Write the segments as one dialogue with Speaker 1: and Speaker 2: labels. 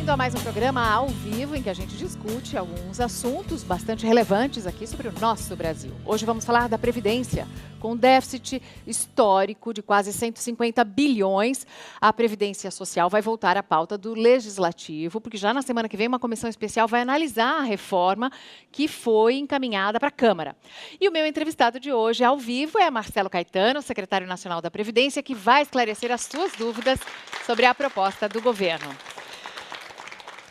Speaker 1: bem-vindo a mais um programa ao vivo em que a gente discute alguns assuntos bastante relevantes aqui sobre o nosso Brasil. Hoje vamos falar da Previdência. Com um déficit histórico de quase 150 bilhões, a Previdência Social vai voltar à pauta do Legislativo, porque já na semana que vem uma comissão especial vai analisar a reforma que foi encaminhada para a Câmara. E o meu entrevistado de hoje ao vivo é Marcelo Caetano, secretário nacional da Previdência, que vai esclarecer as suas dúvidas sobre a proposta do governo.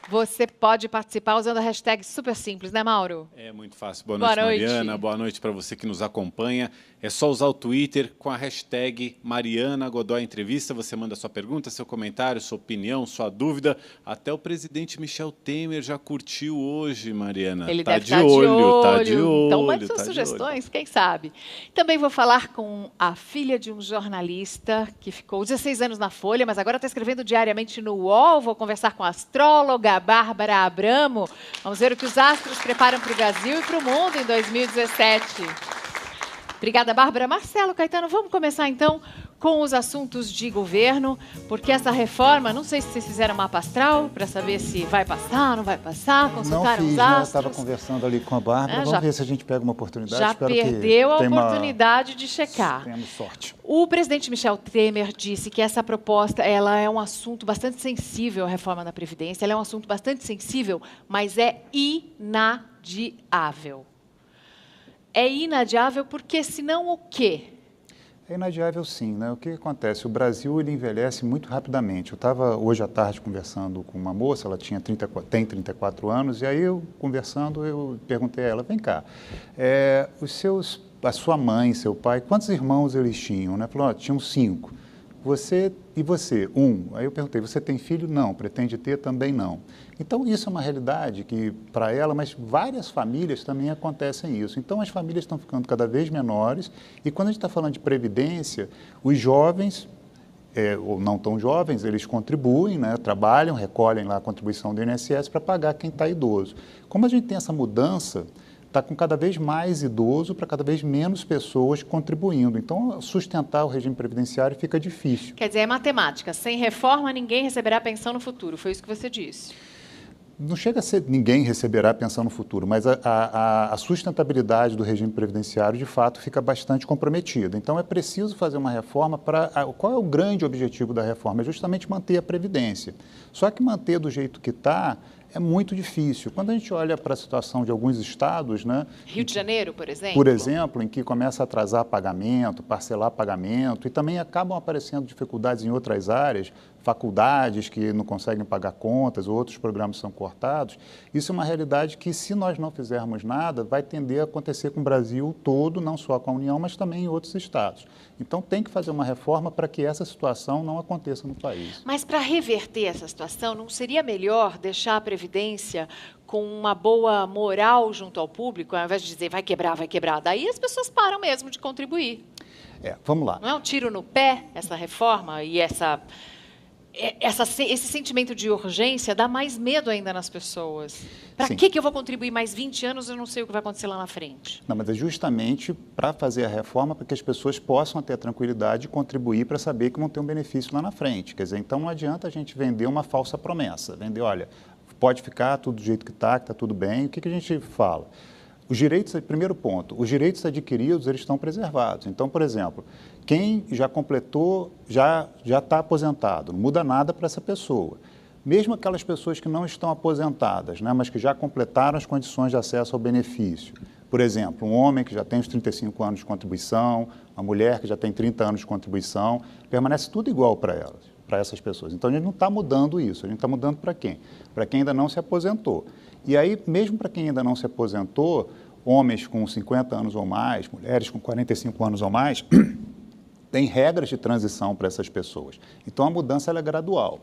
Speaker 1: Você pode participar usando a hashtag super simples, né, Mauro?
Speaker 2: É muito fácil. Boa noite, Mariana. Boa noite para você que nos acompanha. É só usar o Twitter com a hashtag Mariana Godoy Entrevista. Você manda sua pergunta, seu comentário, sua opinião, sua dúvida. Até o presidente Michel Temer já curtiu hoje, Mariana.
Speaker 1: Ele
Speaker 2: tá
Speaker 1: deve
Speaker 2: de
Speaker 1: estar
Speaker 2: olho, tá de olho.
Speaker 1: Então, mande suas sugestões, quem sabe. Também vou falar com a filha de um jornalista que ficou 16 anos na Folha, mas agora está escrevendo diariamente no UOL. Vou conversar com a astróloga Bárbara Abramo. Vamos ver o que os astros preparam para o Brasil e para o mundo em 2017. Obrigada, Bárbara. Marcelo Caetano, vamos começar então com os assuntos de governo, porque essa reforma, não sei se vocês fizeram mapa astral para saber se vai passar, não vai passar, consultaram os astros.
Speaker 3: Não estava conversando ali com a Bárbara, vamos ver se a gente pega uma oportunidade.
Speaker 1: Já perdeu a oportunidade de checar.
Speaker 3: Temos sorte.
Speaker 1: O presidente Michel Temer disse que essa proposta ela é um assunto bastante sensível, a reforma da Previdência, ela é um assunto bastante sensível, mas é inadiável. É inadiável porque senão o quê?
Speaker 3: É inadiável sim, né? O que acontece? O Brasil ele envelhece muito rapidamente. Eu estava hoje à tarde conversando com uma moça, ela tem 34 anos, e aí eu conversando, eu perguntei a ela, vem cá, a sua mãe, seu pai, quantos irmãos eles tinham? Né? Falou, tinham 5. Você e você? 1. Aí eu perguntei, você tem filho? Não. Pretende ter? Também não. Então, isso é uma realidade que, para ela, mas várias famílias também acontecem isso. Então, as famílias estão ficando cada vez menores e quando a gente está falando de previdência, os jovens, ou não tão jovens, eles contribuem, né, trabalham, recolhem lá a contribuição do INSS para pagar quem está idoso. Como a gente tem essa mudança, está com cada vez mais idoso para cada vez menos pessoas contribuindo. Então, sustentar o regime previdenciário fica difícil.
Speaker 1: Quer dizer, é matemática. Sem reforma, ninguém receberá pensão no futuro. Foi isso que você disse.
Speaker 3: Não chega a ser ninguém receberá pensão no futuro, mas a sustentabilidade do regime previdenciário, de fato, fica bastante comprometida. Então, é preciso fazer uma reforma para... Qual é o grande objetivo da reforma? É justamente manter a Previdência. Só que manter do jeito que está é muito difícil. Quando a gente olha para a situação de alguns estados, né,
Speaker 1: Rio de Janeiro, por exemplo?
Speaker 3: Por exemplo, em que começa a atrasar pagamento, parcelar pagamento, e também acabam aparecendo dificuldades em outras áreas, faculdades que não conseguem pagar contas, outros programas são cortados. Isso é uma realidade que, se nós não fizermos nada, vai tender a acontecer com o Brasil todo, não só com a União, mas também em outros estados. Então, tem que fazer uma reforma para que essa situação não aconteça no país.
Speaker 1: Mas, para reverter essa situação, não seria melhor deixar a Previdência com uma boa moral junto ao público, ao invés de dizer vai quebrar, daí as pessoas param mesmo de contribuir?
Speaker 3: Vamos lá.
Speaker 1: Não é um tiro no pé essa reforma e esse sentimento de urgência dá mais medo ainda nas pessoas. Para que eu vou contribuir mais 20 anos e eu não sei o que vai acontecer lá na frente?
Speaker 3: Não, mas é justamente para fazer a reforma para que as pessoas possam ter a tranquilidade de contribuir para saber que vão ter um benefício lá na frente. Quer dizer, então não adianta a gente vender uma falsa promessa. Vender, olha, pode ficar tudo do jeito que está tudo bem. O que a gente fala? Os direitos, primeiro ponto, os direitos adquiridos, eles estão preservados. Então, por exemplo, quem já completou, já está aposentado, não muda nada para essa pessoa. Mesmo aquelas pessoas que não estão aposentadas, né, mas que já completaram as condições de acesso ao benefício. Por exemplo, um homem que já tem os 35 anos de contribuição, uma mulher que já tem 30 anos de contribuição, permanece tudo igual para elas, para essas pessoas. Então, a gente não está mudando isso, a gente está mudando para quem? Para quem ainda não se aposentou. E aí, mesmo para quem ainda não se aposentou, homens com 50 anos ou mais, mulheres com 45 anos ou mais, tem regras de transição para essas pessoas. Então, a mudança ela é gradual.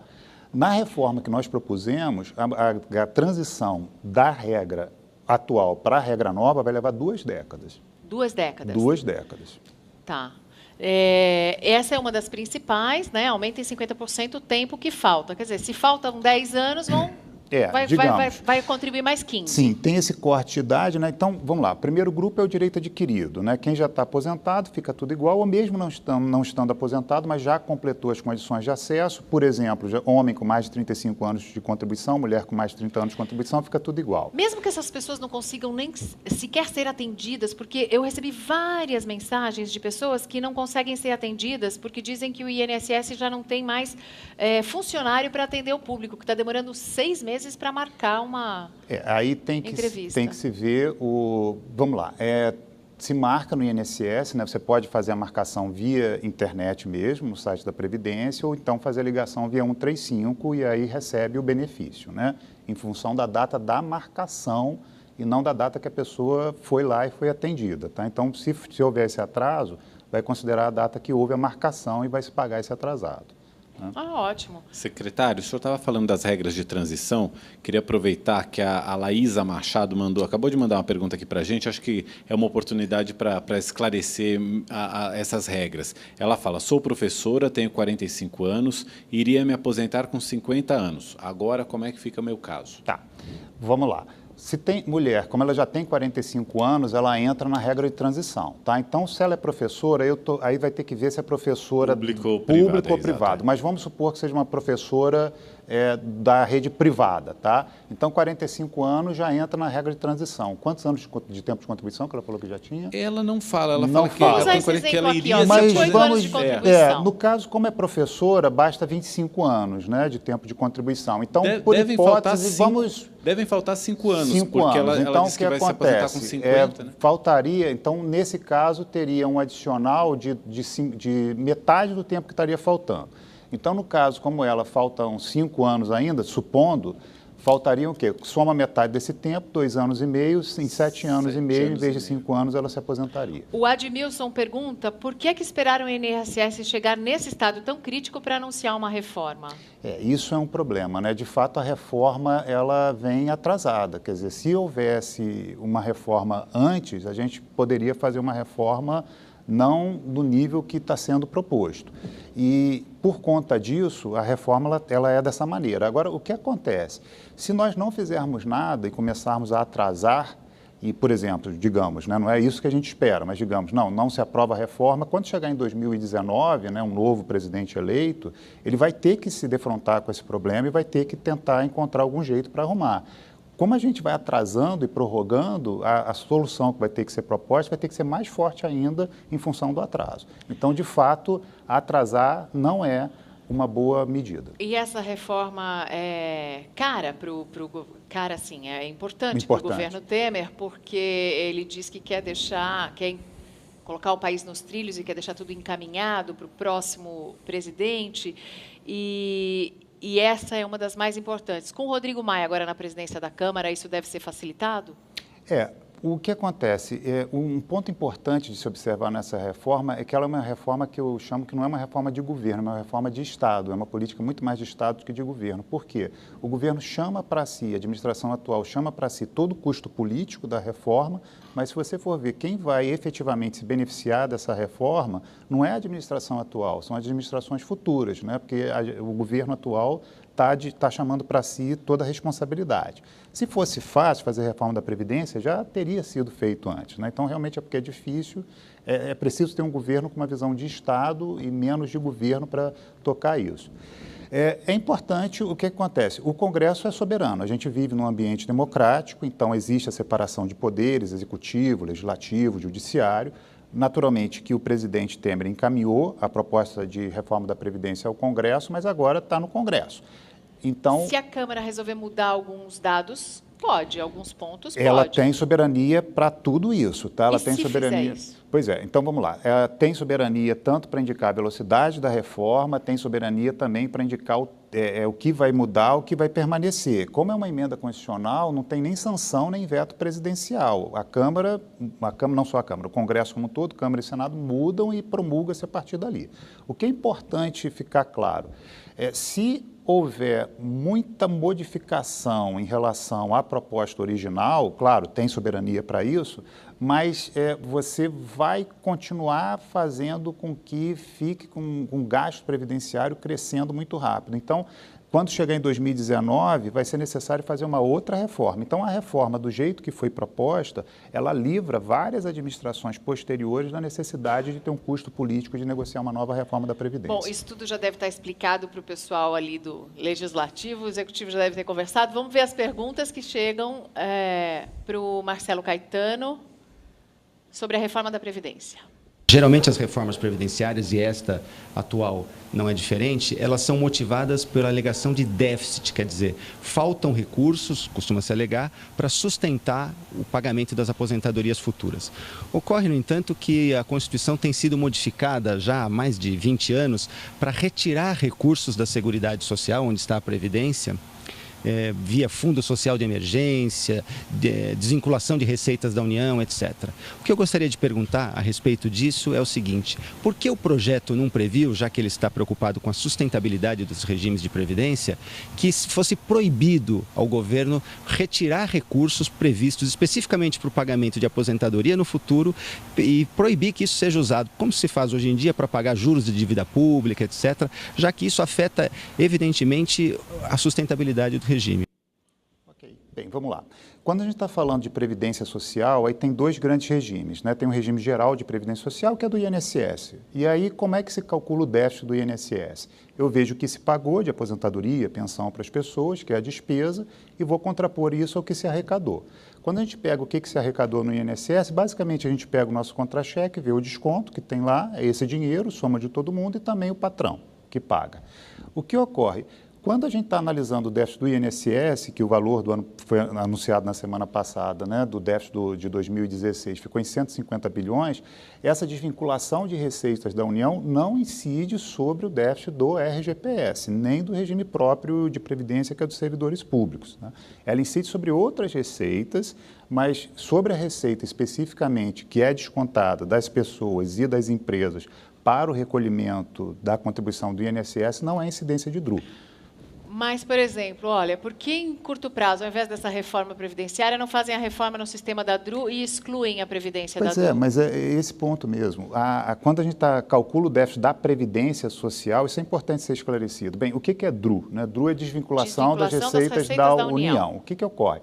Speaker 3: Na reforma que nós propusemos, a transição da regra atual para a regra nova vai levar 2 décadas.
Speaker 1: 2 décadas?
Speaker 3: 2 décadas.
Speaker 1: Tá. Essa é uma das principais, né? Aumenta em 50% o tempo que falta. Quer dizer, se faltam 10 anos, vão vai contribuir mais 15.
Speaker 3: Sim, tem esse corte de idade, né? Então, vamos lá. O primeiro grupo é o direito adquirido, né? Quem já está aposentado, fica tudo igual, ou mesmo não estando aposentado, mas já completou as condições de acesso. Por exemplo, homem com mais de 35 anos de contribuição, mulher com mais de 30 anos de contribuição, fica tudo igual.
Speaker 1: Mesmo que essas pessoas não consigam nem sequer ser atendidas, porque eu recebi várias mensagens de pessoas que não conseguem ser atendidas porque dizem que o INSS já não tem mais funcionário para atender o público, que está demorando 6 meses para marcar uma
Speaker 3: aí tem que se ver vamos lá, se marca no INSS, né? Você pode fazer a marcação via internet mesmo, no site da Previdência, ou então fazer a ligação via 135 e aí recebe o benefício, né? Em função da data da marcação e não da data que a pessoa foi lá e foi atendida, tá? Então, se houver esse atraso, vai considerar a data que houve a marcação e vai se pagar esse atrasado.
Speaker 1: Ótimo.
Speaker 2: Secretário, o senhor estava falando das regras de transição. Queria aproveitar que a Laísa Machado acabou de mandar uma pergunta aqui para a gente. Acho que é uma oportunidade para esclarecer essas regras. Ela fala, sou professora, tenho 45 anos, iria me aposentar com 50 anos. Agora, como é que fica o meu caso?
Speaker 3: Tá, vamos lá. Se tem mulher, como ela já tem 45 anos, ela entra na regra de transição, tá? Então, se ela é professora, aí vai ter que ver se é professora público ou privado. Mas vamos supor que seja uma professora da rede privada, tá? Então, 45 anos já entra na regra de transição. Quantos anos de tempo de contribuição que ela falou que já tinha?
Speaker 2: Ela não fala, ela
Speaker 3: não
Speaker 2: fala
Speaker 1: que ela iria...
Speaker 3: Mas vamos, no caso, como é professora, basta 25 anos, né, de tempo de contribuição. Então, por hipótese,
Speaker 2: devem faltar 5 anos,
Speaker 3: 5
Speaker 2: porque
Speaker 3: anos.
Speaker 2: ela disse que vai se aposentar com 50, né?
Speaker 3: Faltaria, então, nesse caso, teria um adicional de metade do tempo que estaria faltando. Então, no caso, como ela, faltam 5 anos ainda, supondo, faltariam o quê? Soma metade desse tempo, 2 anos e meio, em 7 anos e meio, em vez de 5 anos, ela se aposentaria.
Speaker 1: O Admilson pergunta, por que esperaram o INSS chegar nesse estado tão crítico para anunciar uma reforma?
Speaker 3: Isso é um problema, né? De fato, a reforma, ela vem atrasada. Quer dizer, se houvesse uma reforma antes, a gente poderia fazer uma reforma não do nível que está sendo proposto. E, por conta disso, a reforma ela é dessa maneira. Agora, o que acontece? Se nós não fizermos nada e começarmos a atrasar, e, por exemplo, digamos, né, não é isso que a gente espera, mas digamos, não se aprova a reforma, quando chegar em 2019, né, um novo presidente eleito, ele vai ter que se defrontar com esse problema e vai ter que tentar encontrar algum jeito para arrumar. Como a gente vai atrasando e prorrogando, a solução que vai ter que ser proposta vai ter que ser mais forte ainda em função do atraso. Então, de fato, atrasar não é uma boa medida.
Speaker 1: E essa reforma é cara cara, assim, é importante para o governo Temer, porque ele diz que quer colocar o país nos trilhos e quer deixar tudo encaminhado para o próximo presidente. E essa é uma das mais importantes. Com o Rodrigo Maia agora na presidência da Câmara, isso deve ser facilitado?
Speaker 3: O que acontece, um ponto importante de se observar nessa reforma é que ela é uma reforma que eu chamo que não é uma reforma de governo, é uma reforma de Estado, é uma política muito mais de Estado do que de governo. Por quê? O governo chama para si, a administração atual chama para si todo o custo político da reforma, mas se você for ver quem vai efetivamente se beneficiar dessa reforma, não é a administração atual, são as administrações futuras, né? Porque o governo atual está chamando para si toda a responsabilidade. Se fosse fácil fazer a reforma da Previdência, já teria sido feito antes, né? Então, realmente, é porque é difícil, é preciso ter um governo com uma visão de Estado e menos de governo para tocar isso. É importante o que acontece. O Congresso é soberano, a gente vive num ambiente democrático, então existe a separação de poderes, executivo, legislativo, judiciário. Naturalmente que o presidente Temer encaminhou a proposta de reforma da Previdência ao Congresso, mas agora está no Congresso. Então,
Speaker 1: se a Câmara resolver mudar alguns dados, pode, alguns pontos pode.
Speaker 3: Ela tem soberania para tudo isso, tá? Ela tem soberania.
Speaker 1: Isso?
Speaker 3: Pois é, então vamos lá. Ela tem soberania tanto para indicar a velocidade da reforma, tem soberania também para indicar o que vai mudar, o que vai permanecer. Como é uma emenda constitucional, não tem nem sanção nem veto presidencial. A Câmara, não só a Câmara, o Congresso como um todo, Câmara e Senado mudam e promulga-se a partir dali. O que é importante ficar claro se houver muita modificação em relação à proposta original, claro, tem soberania para isso, mas você vai continuar fazendo com que fique com um gasto previdenciário crescendo muito rápido. Então, quando chegar em 2019, vai ser necessário fazer uma outra reforma. Então, a reforma, do jeito que foi proposta, ela livra várias administrações posteriores da necessidade de ter um custo político de negociar uma nova reforma da Previdência.
Speaker 1: Bom, isso tudo já deve estar explicado para o pessoal ali do Legislativo, o Executivo já deve ter conversado. Vamos ver as perguntas que chegam para o Marcelo Caetano sobre a reforma da Previdência.
Speaker 4: Geralmente as reformas previdenciárias, e esta atual não é diferente, elas são motivadas pela alegação de déficit, quer dizer, faltam recursos, costuma-se alegar, para sustentar o pagamento das aposentadorias futuras. Ocorre, no entanto, que a Constituição tem sido modificada já há mais de 20 anos para retirar recursos da Seguridade Social, onde está a Previdência, via Fundo Social de Emergência, desvinculação de receitas da União, etc. O que eu gostaria de perguntar a respeito disso é o seguinte: por que o projeto não previu, já que ele está preocupado com a sustentabilidade dos regimes de previdência, que fosse proibido ao governo retirar recursos previstos especificamente para o pagamento de aposentadoria no futuro e proibir que isso seja usado, como se faz hoje em dia, para pagar juros de dívida pública, etc., já que isso afeta, evidentemente, a sustentabilidade do regime.
Speaker 3: Ok, bem, vamos lá. Quando a gente está falando de previdência social, aí tem dois grandes regimes, né? Tem um regime geral de previdência social, que é do INSS. E aí, como é que se calcula o déficit do INSS? Eu vejo o que se pagou de aposentadoria, pensão para as pessoas, que é a despesa, e vou contrapor isso ao que se arrecadou. Quando a gente pega o que se arrecadou no INSS, basicamente a gente pega o nosso contra-cheque, vê o desconto que tem lá, é esse dinheiro, soma de todo mundo, e também o patrão que paga. O que ocorre? Quando a gente está analisando o déficit do INSS, que o valor do ano foi anunciado na semana passada, né, do déficit de 2016, ficou em 150 bilhões, essa desvinculação de receitas da União não incide sobre o déficit do RGPS, nem do regime próprio de previdência, que é dos servidores públicos, né? Ela incide sobre outras receitas, mas sobre a receita especificamente que é descontada das pessoas e das empresas para o recolhimento da contribuição do INSS, não é incidência de DRU.
Speaker 1: Mas, por exemplo, olha, por que em curto prazo, ao invés dessa reforma previdenciária, não fazem a reforma no sistema da DRU e excluem a Previdência da DRU?
Speaker 3: Pois é, mas é esse ponto mesmo. Quando a gente calcula o déficit da Previdência Social, isso é importante ser esclarecido. Bem, o que é DRU? Né? DRU é desvinculação das receitas da União. O que ocorre?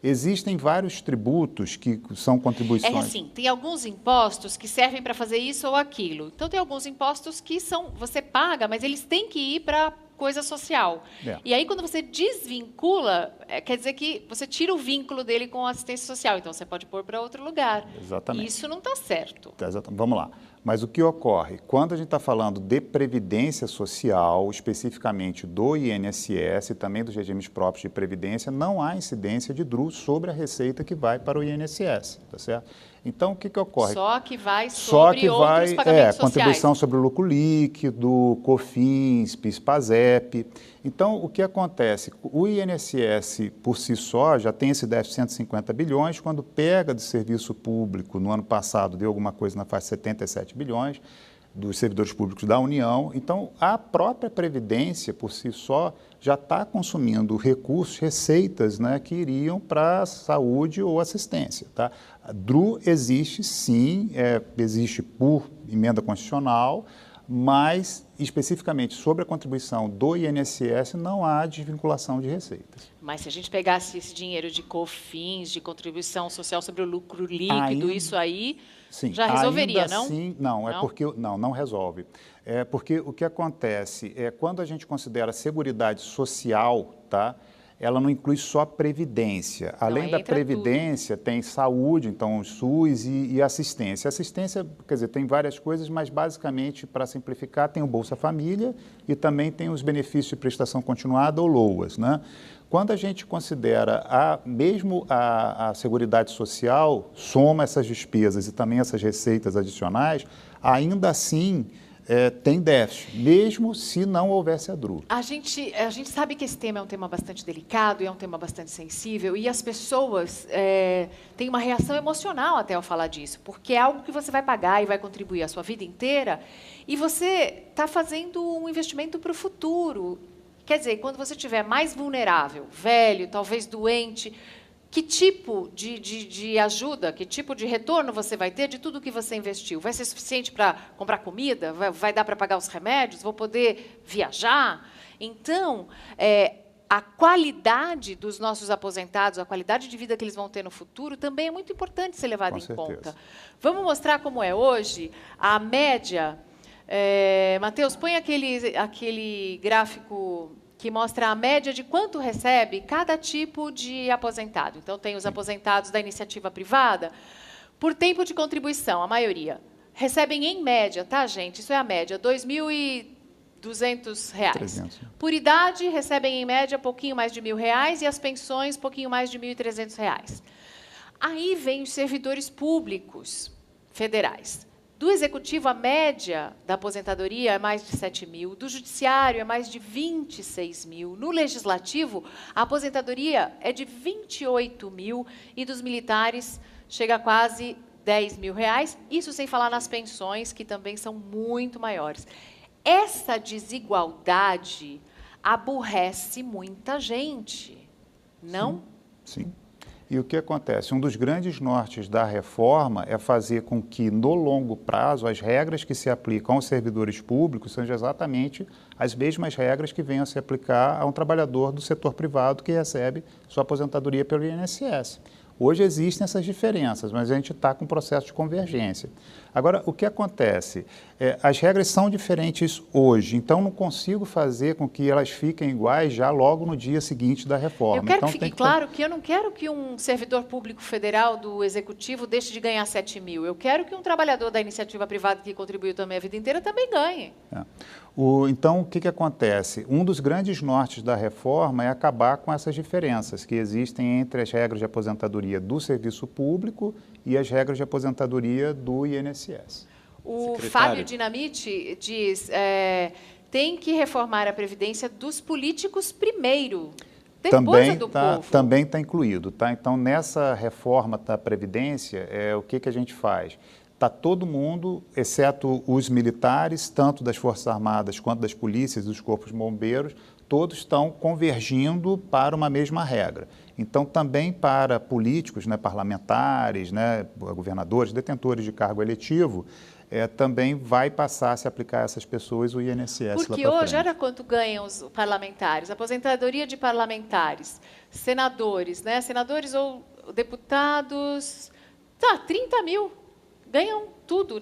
Speaker 3: Existem vários tributos que são contribuições.
Speaker 1: É assim, tem alguns impostos que servem para fazer isso ou aquilo. Então, tem alguns impostos que você paga, mas eles têm que ir para coisa social. E aí, quando você desvincula, quer dizer que você tira o vínculo dele com a assistência social. Então, você pode pôr para outro lugar.
Speaker 3: Exatamente.
Speaker 1: Isso não está certo.
Speaker 3: Exatamente. Vamos lá. Mas o que ocorre? Quando a gente está falando de previdência social, especificamente do INSS e também dos regimes próprios de previdência, não há incidência de DRU sobre a receita que vai para o INSS, tá certo? Então, o que ocorre?
Speaker 1: Só que vai sobre outros pagamentos sociais.
Speaker 3: Contribuição sobre o lucro líquido, COFINS, PIS, PASEP. Então, o que acontece? O INSS, por si só, já tem esse déficit de 150 bilhões, quando pega do serviço público, no ano passado, deu alguma coisa na faixa de 77 bilhões, dos servidores públicos da União. Então, a própria Previdência, por si só, já está consumindo recursos, receitas, né, que iriam para saúde ou assistência. Tá? A DRU existe, sim, existe por emenda constitucional, mas, especificamente sobre a contribuição do INSS, não há desvinculação de receitas.
Speaker 1: Mas se a gente pegasse esse dinheiro de COFINS, de contribuição social sobre o lucro líquido, isso aí
Speaker 3: sim,
Speaker 1: já resolveria,
Speaker 3: ainda
Speaker 1: não?
Speaker 3: Sim, não resolve. É porque o que acontece é quando a gente considera a Seguridade Social, tá? Ela não inclui só previdência. Além da previdência, tem saúde, então SUS e assistência. Assistência, quer dizer, tem várias coisas, mas basicamente, para simplificar, tem o Bolsa Família e também tem os benefícios de prestação continuada ou LOAS, né? Quando a gente considera mesmo a Seguridade Social, soma essas despesas e também essas receitas adicionais, ainda assim tem déficit, mesmo se não houvesse a DRU.
Speaker 1: A gente sabe que esse tema é um tema bastante delicado e é um tema bastante sensível, e as pessoas têm uma reação emocional até ao falar disso, porque é algo que você vai pagar e vai contribuir a sua vida inteira, e você está fazendo um investimento para o futuro. Quer dizer, quando você estiver mais vulnerável, velho, talvez doente, que tipo de ajuda, que tipo de retorno você vai ter de tudo que você investiu? Vai ser suficiente para comprar comida? Vai dar para pagar os remédios? Vou poder viajar? Então, a qualidade dos nossos aposentados, a qualidade de vida que eles vão ter no futuro, também é muito importante ser levada em conta. Vamos mostrar como é hoje a média. Matheus, põe aquele gráfico que mostra a média de quanto recebe cada tipo de aposentado. Então, tem os aposentados da iniciativa privada, por tempo de contribuição, a maioria. Recebem em média, tá, gente? Isso é a média, R$ 2.200. Por idade, recebem em média pouquinho mais de R$ 1.000 e as pensões, pouquinho mais de R$ 1.300. Aí vem os servidores públicos federais. Do executivo, a média da aposentadoria é mais de 7.000, do judiciário é mais de 26.000, no legislativo, a aposentadoria é de 28.000 e dos militares chega a quase R$ 10.000, isso sem falar nas pensões, que também são muito maiores. Essa desigualdade aborrece muita gente, não?
Speaker 3: Sim. E o que acontece? Um dos grandes nortes da reforma é fazer com que, no longo prazo, as regras que se aplicam aos servidores públicos sejam exatamente as mesmas regras que venham a se aplicar a um trabalhador do setor privado que recebe sua aposentadoria pelo INSS. Hoje existem essas diferenças, mas a gente está com um processo de convergência. Agora, o que acontece? As regras são diferentes hoje, então não consigo fazer com que elas fiquem iguais já logo no dia seguinte da reforma.
Speaker 1: Eu quero
Speaker 3: então,
Speaker 1: que fique claro que eu não quero que um servidor público federal do Executivo deixe de ganhar 7.000. Eu quero que um trabalhador da iniciativa privada que contribuiu também a vida inteira também ganhe.
Speaker 3: Então, o que acontece? Um dos grandes nortes da reforma é acabar com essas diferenças que existem entre as regras de aposentadoria do serviço público e as regras de aposentadoria do INSS.
Speaker 1: O Fábio Dinamite diz, tem que reformar a Previdência dos políticos primeiro, depois do povo.
Speaker 3: Também está incluído. Tá? Então, nessa reforma da Previdência, o que a gente faz? Está todo mundo, exceto os militares, tanto das Forças Armadas quanto das polícias e dos corpos de bombeiros, todos estão convergindo para uma mesma regra. Então, também para políticos, parlamentares, governadores, detentores de cargo eletivo, também vai passar a se aplicar a essas pessoas o INSS.
Speaker 1: Porque hoje, olha quanto ganham os parlamentares, aposentadoria de parlamentares, senadores, senadores ou deputados, 30.000. Ganham tudo,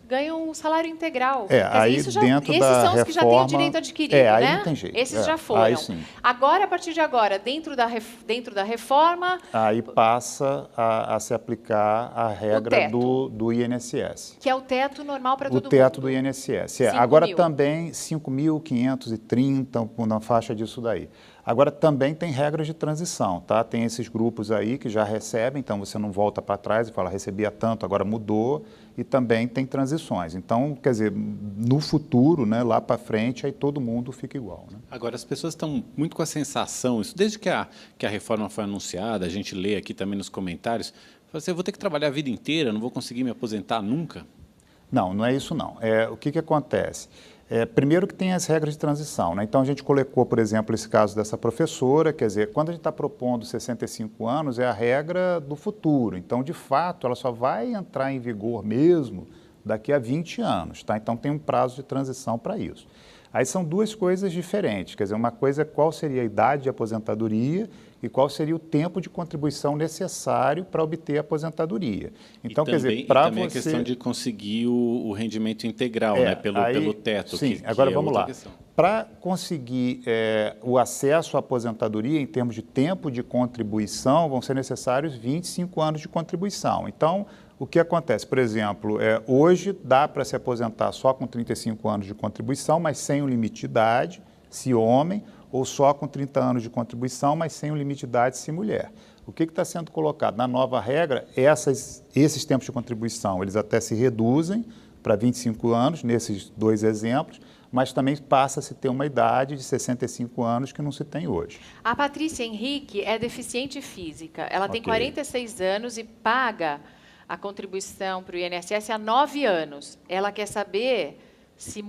Speaker 1: Ganham um salário integral.
Speaker 3: Aí
Speaker 1: esses
Speaker 3: dentro
Speaker 1: são
Speaker 3: da
Speaker 1: os que já têm o direito adquirido,
Speaker 3: aí não tem jeito.
Speaker 1: Esses já foram.
Speaker 3: Aí sim.
Speaker 1: Agora, a partir de agora, dentro da reforma...
Speaker 3: Aí passa a se aplicar a regra do INSS.
Speaker 1: Que é o teto normal para todo mundo.
Speaker 3: O teto do INSS. Agora também 5.530, na faixa disso daí. Agora, também tem regras de transição, tá? Tem esses grupos aí que já recebem, então você não volta para trás e fala, recebia tanto, agora mudou, e também tem transições. Então, quer dizer, no futuro, lá para frente, aí todo mundo fica igual.
Speaker 2: Agora, as pessoas estão muito com a sensação, isso desde que a reforma foi anunciada, a gente lê aqui também nos comentários, fala assim, eu vou ter que trabalhar a vida inteira, não vou conseguir me aposentar nunca?
Speaker 3: Não, não é isso não. O que acontece? Primeiro que tem as regras de transição. Então, a gente colocou, por exemplo, esse caso dessa professora, quer dizer, quando a gente está propondo 65 anos, é a regra do futuro. Então, de fato, ela só vai entrar em vigor mesmo daqui a 20 anos. Tá? Então, tem um prazo de transição para isso. Aí são duas coisas diferentes, quer dizer, uma coisa é qual seria a idade de aposentadoria e qual seria o tempo de contribuição necessário para obter a aposentadoria. Então,
Speaker 2: quer
Speaker 3: dizer, para
Speaker 2: também
Speaker 3: você...
Speaker 2: a questão de conseguir o rendimento integral, pelo teto.
Speaker 3: Sim, agora vamos lá. Para conseguir o acesso à aposentadoria, em termos de tempo de contribuição, vão ser necessários 25 anos de contribuição. Então, o que acontece? Por exemplo, hoje dá para se aposentar só com 35 anos de contribuição, mas sem o limite de idade, se homem, ou só com 30 anos de contribuição, mas sem o limite de idade, se mulher. O que está sendo colocado? Na nova regra, esses tempos de contribuição, eles até se reduzem para 25 anos, nesses dois exemplos, mas também passa a se ter uma idade de 65 anos que não se tem hoje.
Speaker 1: A Patrícia Henrique é deficiente física. Ela tem 46 anos e paga a contribuição para o INSS há 9 anos. Ela quer saber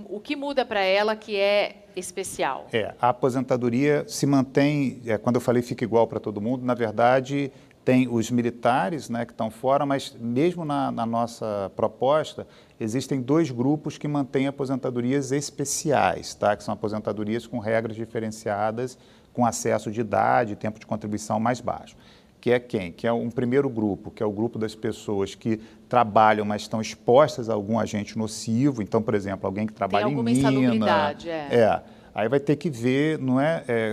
Speaker 1: o que muda para ela que é especial.
Speaker 3: A aposentadoria se mantém, quando eu falei fica igual para todo mundo, na verdade tem os militares, né, que estão fora, mas mesmo na nossa proposta, existem 2 grupos que mantêm aposentadorias especiais, tá? Que são aposentadorias com regras diferenciadas, com acesso de idade e tempo de contribuição mais baixo. Que é quem? Que é um primeiro grupo, que é o grupo das pessoas que trabalham, mas estão expostas a algum agente nocivo. Então, por exemplo, alguém que trabalha em mina...
Speaker 1: Tem alguma insalubridade,
Speaker 3: Aí vai ter que ver,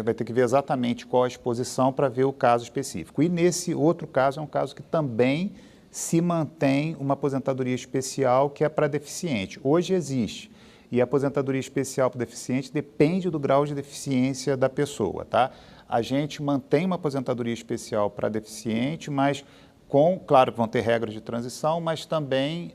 Speaker 3: vai ter que ver exatamente qual a exposição para ver o caso específico. E nesse outro caso, é um caso que também se mantém uma aposentadoria especial que é para deficiente. Hoje existe. E a aposentadoria especial para deficiente depende do grau de deficiência da pessoa, tá? A gente mantém uma aposentadoria especial para deficiente, mas claro, vão ter regras de transição, mas também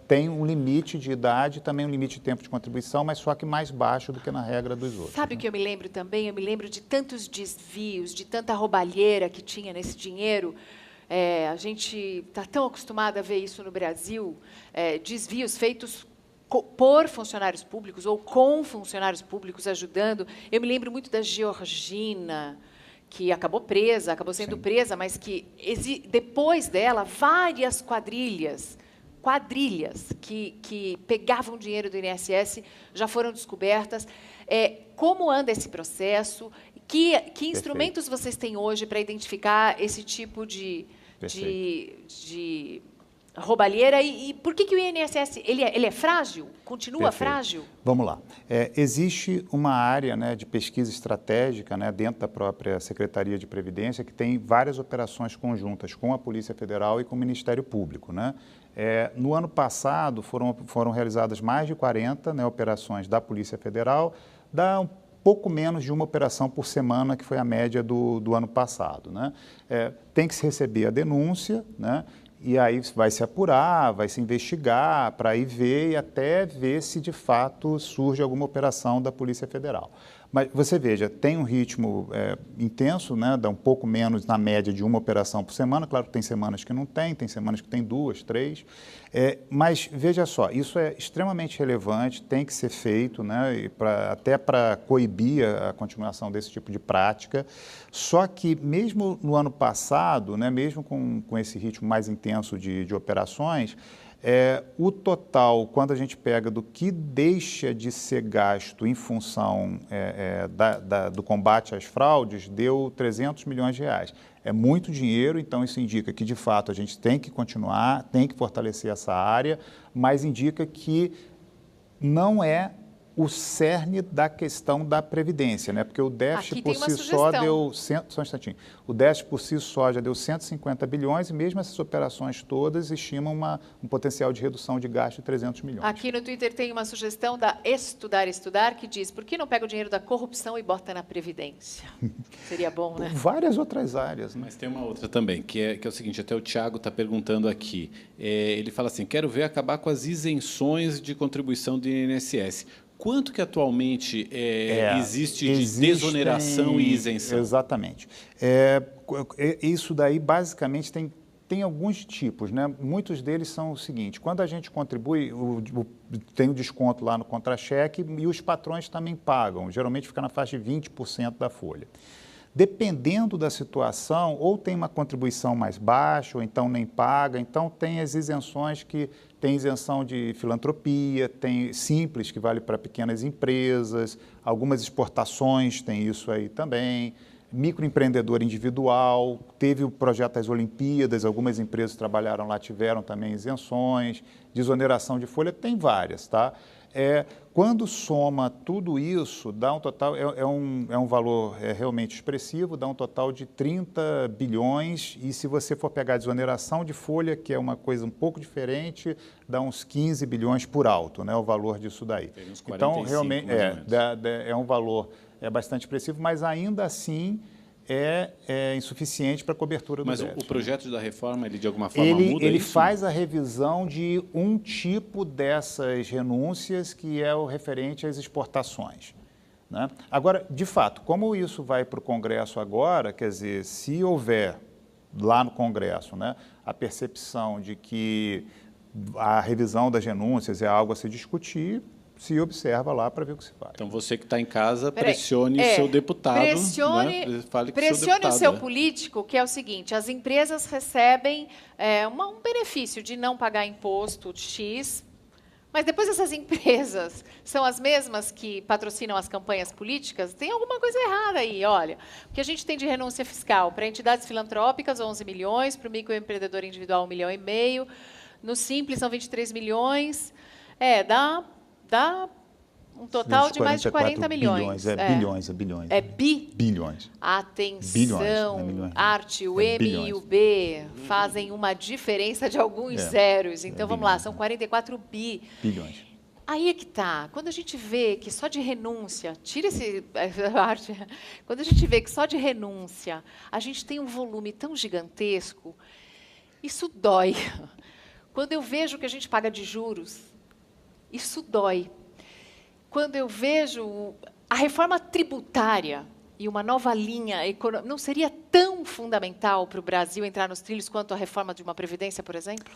Speaker 3: tem um limite de idade, também um limite de tempo de contribuição, mas só que mais baixo do que na regra dos outros.
Speaker 1: Sabe o que eu me lembro também? Eu me lembro de tantos desvios, de tanta roubalheira que tinha nesse dinheiro. A gente está tão acostumado a ver isso no Brasil, desvios feitos por funcionários públicos ou com funcionários públicos ajudando. Eu me lembro muito da Georgina, que acabou sendo presa, mas que depois dela, várias quadrilhas que pegavam dinheiro do INSS já foram descobertas. Como anda esse processo? Que instrumentos vocês têm hoje para identificar esse tipo de roubalheira? E por que o INSS ele é frágil? Continua frágil?
Speaker 3: Vamos lá. Existe uma área, né, de pesquisa estratégica, né, dentro da própria Secretaria de Previdência que tem várias operações conjuntas com a Polícia Federal e com o Ministério Público, né? No ano passado foram realizadas mais de 40, né, operações da Polícia Federal, dá um pouco menos de uma operação por semana, que foi a média do ano passado, né? Tem que se receber a denúncia, né? E aí vai se apurar, vai se investigar para ir ver e até ver se de fato surge alguma operação da Polícia Federal. Mas você veja, tem um ritmo intenso, né? Dá um pouco menos na média de uma operação por semana. Claro que tem semanas que não tem semanas que tem 2, 3. Mas veja só, isso é extremamente relevante, tem que ser feito, né? E até para coibir a continuação desse tipo de prática. Só que mesmo no ano passado, né, mesmo com esse ritmo mais intenso de operações, o total, quando a gente pega do que deixa de ser gasto em função do combate às fraudes, deu 300 milhões de reais. É muito dinheiro, então isso indica que, de fato, a gente tem que continuar, tem que fortalecer essa área, mas indica que não é o cerne da questão da Previdência, né? Porque o déficit por si só deu... Só um instantinho. O déficit por si só já deu 150 bilhões e mesmo essas operações todas estimam um potencial de redução de gasto de 300 milhões.
Speaker 1: Aqui no Twitter tem uma sugestão da Estudar, que diz: por que não pega o dinheiro da corrupção e bota na Previdência? Seria bom, né?
Speaker 3: Várias outras áreas, né?
Speaker 2: Mas tem uma outra também, que é o seguinte, até o Tiago está perguntando aqui. Ele fala assim, quero ver acabar com as isenções de contribuição do INSS. Quanto que atualmente existe de desoneração e isenção?
Speaker 3: Exatamente. Isso daí, basicamente, tem alguns tipos, né? Muitos deles são o seguinte: quando a gente contribui, tem o desconto lá no contra-cheque e os patrões também pagam. Geralmente fica na faixa de 20% da folha. Dependendo da situação, ou tem uma contribuição mais baixa, ou então nem paga. Então, tem as isenções que tem isenção de filantropia, tem simples, que vale para pequenas empresas, algumas exportações tem isso aí também, microempreendedor individual, teve o projeto das Olimpíadas, algumas empresas que trabalharam lá tiveram também isenções, desoneração de folha, tem várias, tá? Quando soma tudo isso, dá um total, é um valor realmente expressivo, dá um total de 30 bilhões, e se você for pegar a desoneração de folha, que é uma coisa um pouco diferente, dá uns 15 bilhões por alto, né, o valor disso daí.
Speaker 2: Tem uns 45,
Speaker 3: então, realmente, é um valor bastante expressivo, mas ainda assim é insuficiente para a cobertura do déficit.
Speaker 2: Mas o projeto da reforma, ele de alguma forma muda
Speaker 3: ele
Speaker 2: isso?
Speaker 3: faz a revisão de um tipo dessas renúncias, que é o referente às exportações, né? Agora, de fato, como isso vai para o Congresso agora, quer dizer, se houver lá no Congresso, né, a percepção de que a revisão das renúncias é algo a se discutir, se observa lá para ver o que se faz.
Speaker 2: Então, você que está em casa, pressione o seu deputado.
Speaker 1: Pressione o seu político, que é o seguinte, as empresas recebem um benefício de não pagar imposto X, mas depois essas empresas são as mesmas que patrocinam as campanhas políticas? Tem alguma coisa errada aí, olha. O que a gente tem de renúncia fiscal para entidades filantrópicas, 11 milhões, para o microempreendedor individual, 1,5 milhão, no Simples são 23 milhões, dá um total de mais de 40 milhões.
Speaker 3: Bilhões.
Speaker 1: É bi?
Speaker 3: Bilhões.
Speaker 1: Atenção,
Speaker 3: bilhões,
Speaker 1: Arte, o M
Speaker 3: bilhões.
Speaker 1: e o B fazem uma diferença de alguns zeros. Então, vamos lá, são 44
Speaker 3: bilhões.
Speaker 1: Aí é que tá. Quando a gente vê que só de renúncia, tira esse arte. Quando a gente vê que só de renúncia a gente tem um volume tão gigantesco, isso dói. Quando eu vejo que a gente paga de juros, isso dói. Quando eu vejo a reforma tributária e uma nova linha econômica, não seria tão fundamental para o Brasil entrar nos trilhos quanto a reforma de uma Previdência, por exemplo?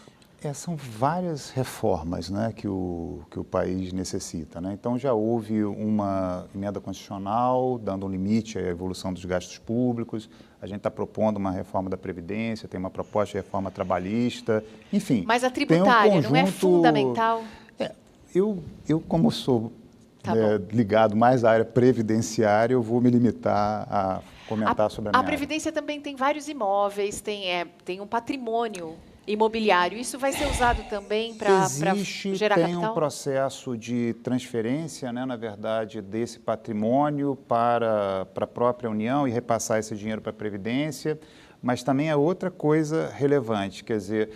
Speaker 3: São várias reformas, né, que o país necessita, né? Então, já houve uma emenda constitucional dando um limite à evolução dos gastos públicos. A gente está propondo uma reforma da Previdência, tem uma proposta de reforma trabalhista, enfim.
Speaker 1: Mas a tributária não é fundamental?
Speaker 3: Eu como sou ligado mais à área previdenciária, eu vou me limitar a comentar sobre a minha
Speaker 1: área. A Previdência também tem vários imóveis, tem um patrimônio imobiliário. Isso vai ser usado também para gerar capital?
Speaker 3: Tem um processo de transferência, né, na verdade, desse patrimônio para a própria União e repassar esse dinheiro para a Previdência. Mas também é outra coisa relevante, quer dizer,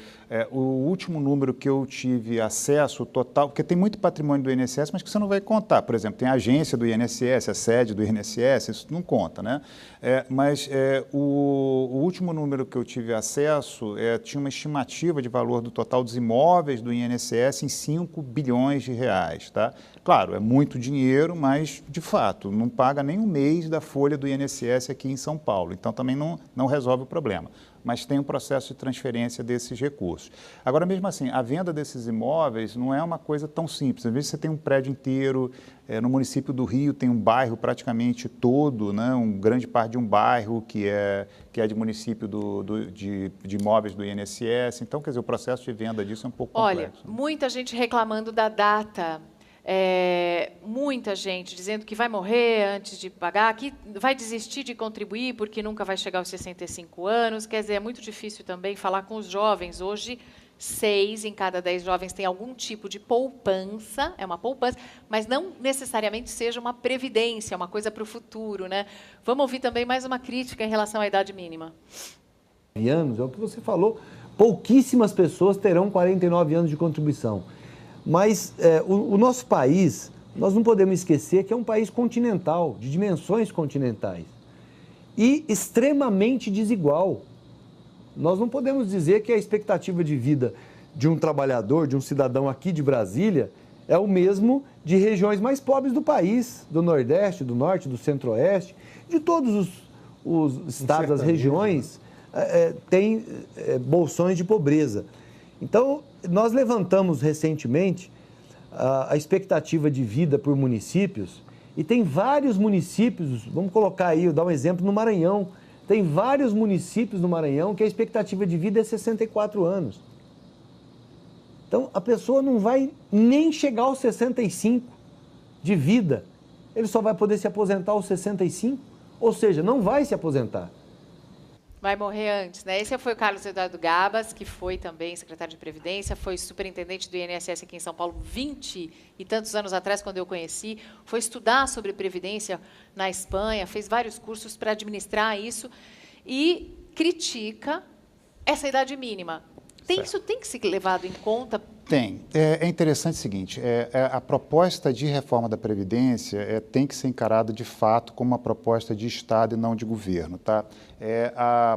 Speaker 3: o último número que eu tive acesso total, porque tem muito patrimônio do INSS, mas que você não vai contar. Por exemplo, tem a agência do INSS, a sede do INSS, isso não conta, né? O último número que eu tive acesso tinha uma estimativa de valor do total dos imóveis do INSS em 5 bilhões de reais, tá? Claro, é muito dinheiro, mas, de fato, não paga nem um mês da folha do INSS aqui em São Paulo. Então, também não resolve o problema. Mas tem um processo de transferência desses recursos. Agora, mesmo assim, a venda desses imóveis não é uma coisa tão simples. Às vezes você tem um prédio inteiro, no município do Rio tem um bairro praticamente todo, né, grande parte de um bairro que é de município de imóveis do INSS. Então, quer dizer, o processo de venda disso é um pouco complexo.
Speaker 1: Olha, muita gente reclamando da data. Muita gente dizendo que vai morrer antes de pagar, que vai desistir de contribuir porque nunca vai chegar aos 65 anos. Quer dizer, é muito difícil também falar com os jovens. Hoje, 6 em cada 10 jovens têm algum tipo de poupança, é uma poupança, mas não necessariamente seja uma previdência, uma coisa para o futuro, né? Vamos ouvir também mais uma crítica em relação à idade mínima.
Speaker 5: Anos, é o que você falou, pouquíssimas pessoas terão 49 anos de contribuição. Mas o nosso país, nós não podemos esquecer que é um país continental, de dimensões continentais, e extremamente desigual. Nós não podemos dizer que a expectativa de vida de um trabalhador, de um cidadão aqui de Brasília, é o mesmo de regiões mais pobres do país, do Nordeste, do Norte, do Centro-Oeste, de todos os estados, as regiões, têm bolsões de pobreza. Então, nós levantamos recentemente a expectativa de vida por municípios e tem vários municípios, vamos colocar aí, dar um exemplo no Maranhão, tem vários municípios no Maranhão que a expectativa de vida é 64 anos. Então, a pessoa não vai nem chegar aos 65 de vida, ele só vai poder se aposentar aos 65, ou seja, não vai se aposentar.
Speaker 1: Vai morrer antes, né? Esse foi o Carlos Eduardo Gabas, que foi também secretário de Previdência, foi superintendente do INSS aqui em São Paulo 20 e tantos anos atrás, quando eu conheci, foi estudar sobre Previdência na Espanha, fez vários cursos para administrar isso e critica essa idade mínima. Isso tem que ser levado em conta?
Speaker 3: Tem. É interessante o seguinte, a proposta de reforma da Previdência tem que ser encarada de fato como uma proposta de Estado e não de governo. Tá?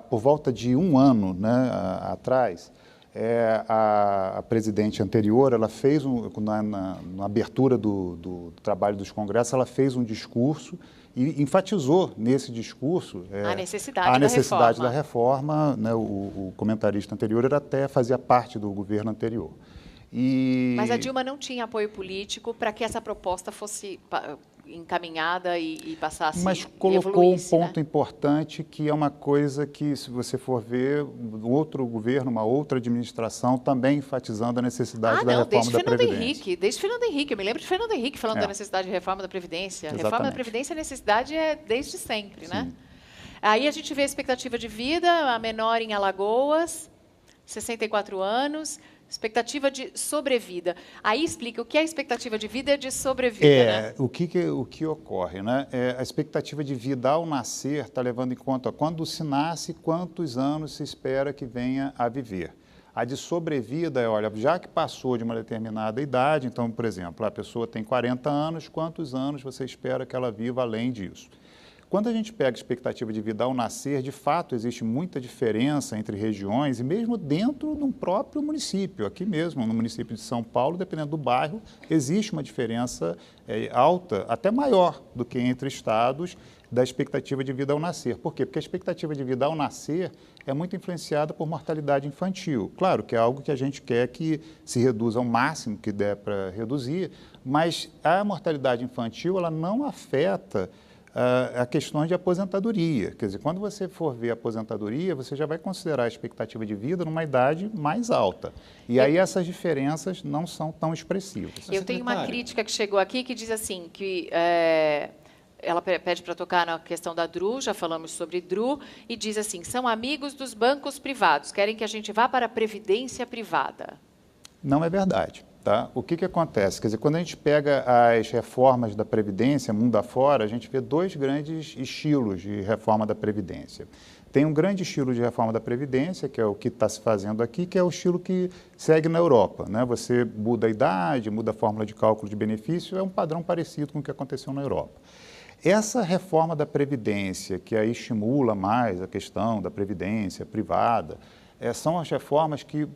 Speaker 3: Por volta de um ano, né, atrás, a presidente anterior, ela fez, na abertura do trabalho dos congressos, ela fez um discurso e enfatizou nesse discurso
Speaker 1: a necessidade
Speaker 3: da reforma. Né, o comentarista anterior até fazia parte do governo anterior.
Speaker 1: Mas a Dilma não tinha apoio político para que essa proposta fosse encaminhada e passasse.
Speaker 3: Mas colocou um ponto importante, que é uma coisa que, se você for ver, outro governo, uma outra administração, também enfatizando a necessidade da reforma da Previdência.
Speaker 1: Desde Fernando Henrique, eu me lembro de Fernando Henrique falando da necessidade de reforma da Previdência.
Speaker 3: Exatamente.
Speaker 1: Reforma da Previdência, a necessidade é desde sempre, né? Aí a gente vê a expectativa de vida, a menor em Alagoas, 64 anos, expectativa de sobrevida. Aí explica o que é a expectativa de vida e de sobrevida, né?
Speaker 3: O que ocorre, né? A expectativa de vida ao nascer está levando em conta quando se nasce, quantos anos se espera que venha a viver. A de sobrevida é, olha, já que passou de uma determinada idade, então, por exemplo, a pessoa tem 40 anos, quantos anos você espera que ela viva além disso? Quando a gente pega a expectativa de vida ao nascer, de fato, existe muita diferença entre regiões e mesmo dentro de um próprio município. Aqui mesmo, no município de São Paulo, dependendo do bairro, existe uma diferença alta, até maior do que entre estados, da expectativa de vida ao nascer. Por quê? Porque a expectativa de vida ao nascer é muito influenciada por mortalidade infantil. Claro que é algo que a gente quer que se reduza ao máximo que der para reduzir, mas a mortalidade infantil ela não afeta a questões de aposentadoria. Quer dizer, quando você for ver a aposentadoria, você já vai considerar a expectativa de vida numa idade mais alta. E aí essas diferenças não são tão expressivas.
Speaker 1: Eu tenho uma crítica que chegou aqui que diz assim, que ela pede para tocar na questão da DRU, já falamos sobre DRU, e diz assim, são amigos dos bancos privados, querem que a gente vá para a previdência privada.
Speaker 3: Não é verdade. Tá? O que acontece? Quer dizer, quando a gente pega as reformas da Previdência, mundo afora, a gente vê dois grandes estilos de reforma da Previdência. Tem um grande estilo de reforma da Previdência, que é o que está se fazendo aqui, que é o estilo que segue na Europa, né? Você muda a idade, muda a fórmula de cálculo de benefício, é um padrão parecido com o que aconteceu na Europa. Essa reforma da Previdência, que aí estimula mais a questão da Previdência privada, são as reformas que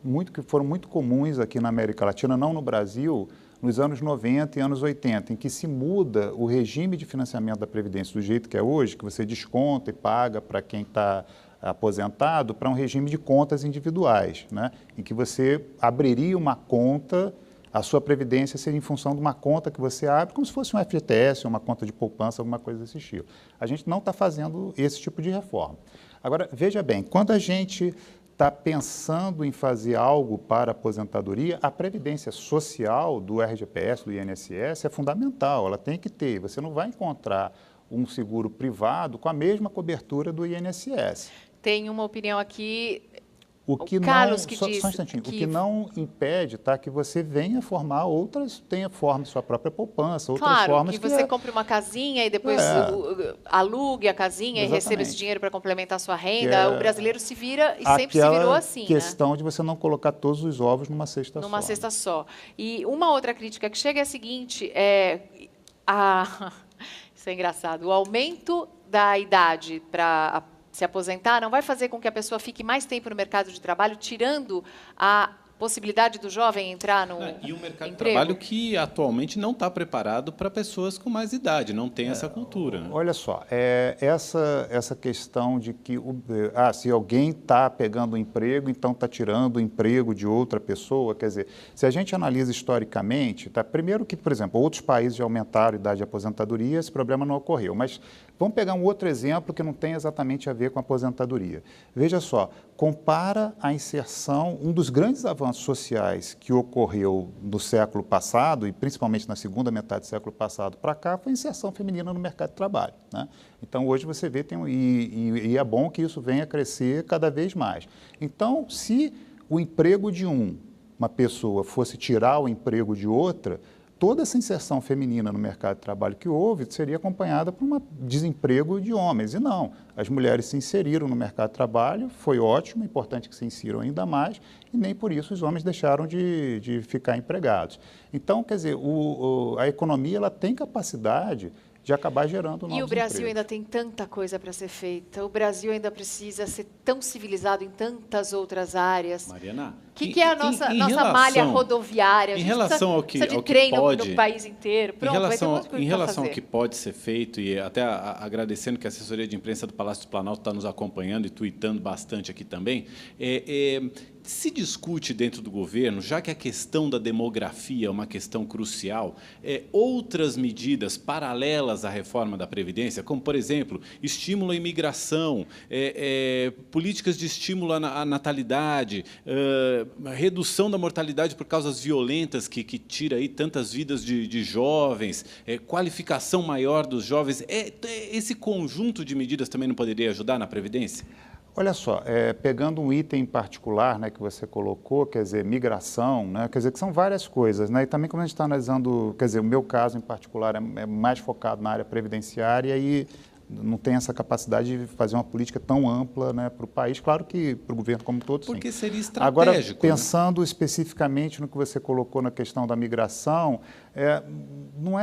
Speaker 3: foram muito comuns aqui na América Latina, não no Brasil, nos anos 90 e anos 80, em que se muda o regime de financiamento da Previdência do jeito que é hoje, que você desconta e paga para quem está aposentado, para um regime de contas individuais, né? Em que você abriria uma conta, a sua Previdência seria em função de uma conta que você abre, como se fosse um FGTS, uma conta de poupança, alguma coisa desse estilo. A gente não está fazendo esse tipo de reforma. Agora, veja bem, quando a gente está pensando em fazer algo para a aposentadoria, a previdência social do RGPS, do INSS, é fundamental, ela tem que ter. Você não vai encontrar um seguro privado com a mesma cobertura do INSS.
Speaker 1: Tem uma opinião aqui...
Speaker 3: O que
Speaker 1: Carlos
Speaker 3: não,
Speaker 1: que
Speaker 3: só
Speaker 1: diz
Speaker 3: um instantinho,
Speaker 1: que...
Speaker 3: o que não impede, tá, que você venha formar outras, forme sua própria poupança, outras formas.
Speaker 1: Claro, que você compre uma casinha e depois alugue a casinha. Exatamente. E receba esse dinheiro para complementar a sua renda. O brasileiro se vira e sempre se virou assim,
Speaker 3: questão,
Speaker 1: né?
Speaker 3: De você não colocar todos os ovos numa cesta só.
Speaker 1: Numa cesta só. E uma outra crítica que chega é a seguinte, isso é engraçado, o aumento da idade para se aposentar não vai fazer com que a pessoa fique mais tempo no mercado de trabalho, tirando a possibilidade do jovem entrar no
Speaker 2: E o mercado de
Speaker 1: emprego?
Speaker 2: trabalho que atualmente não está preparado para pessoas com mais idade, não tem essa cultura. Né?
Speaker 3: Olha só, essa questão de que se alguém está pegando um emprego, então está tirando o emprego de outra pessoa, quer dizer, se a gente analisa historicamente, tá, primeiro que, por exemplo, outros países já aumentaram a idade de aposentadoria, esse problema não ocorreu, mas vamos pegar um outro exemplo que não tem exatamente a ver com a aposentadoria. Veja só, compara a inserção, um dos grandes avanços sociais que ocorreu no século passado, e principalmente na segunda metade do século passado para cá, foi a inserção feminina no mercado de trabalho. Né? Então, hoje você vê, e é bom que isso venha a crescer cada vez mais. Então, se o emprego de uma pessoa fosse tirar o emprego de outra, toda essa inserção feminina no mercado de trabalho que houve seria acompanhada por um desemprego de homens. E não, as mulheres se inseriram no mercado de trabalho, foi ótimo, importante que se insiram ainda mais, e nem por isso os homens deixaram de ficar empregados. Então, quer dizer, a economia ela tem capacidade de acabar gerando novos empregos.
Speaker 1: E o Brasil ainda tem tanta coisa para ser feita, o Brasil ainda precisa ser tão civilizado em tantas outras áreas.
Speaker 2: Mariana,
Speaker 1: que é a nossa malha rodoviária?
Speaker 2: Em relação ao que
Speaker 1: treino
Speaker 2: pode,
Speaker 1: no país inteiro. Pronto,
Speaker 2: em relação ao que pode ser feito, e até agradecendo que a assessoria de imprensa do Palácio do Planalto está nos acompanhando e tuitando bastante aqui também, se discute dentro do governo, já que a questão da demografia é uma questão crucial, outras medidas paralelas à reforma da Previdência, como, por exemplo, estímulo à imigração, políticas de estímulo à natalidade, redução da mortalidade por causas violentas, que tira aí tantas vidas de jovens, qualificação maior dos jovens. Esse conjunto de medidas também não poderia ajudar na Previdência?
Speaker 3: Olha só, pegando um item em particular, né, que você colocou, quer dizer, migração, né, quer dizer, que são várias coisas, né, e também como a gente está analisando, quer dizer, o meu caso em particular é mais focado na área previdenciária e não tem essa capacidade de fazer uma política tão ampla, né, para o país, claro que para o governo como um todo, sim.
Speaker 2: Porque seria estratégico.
Speaker 3: Agora, pensando especificamente no que você colocou na questão da migração, não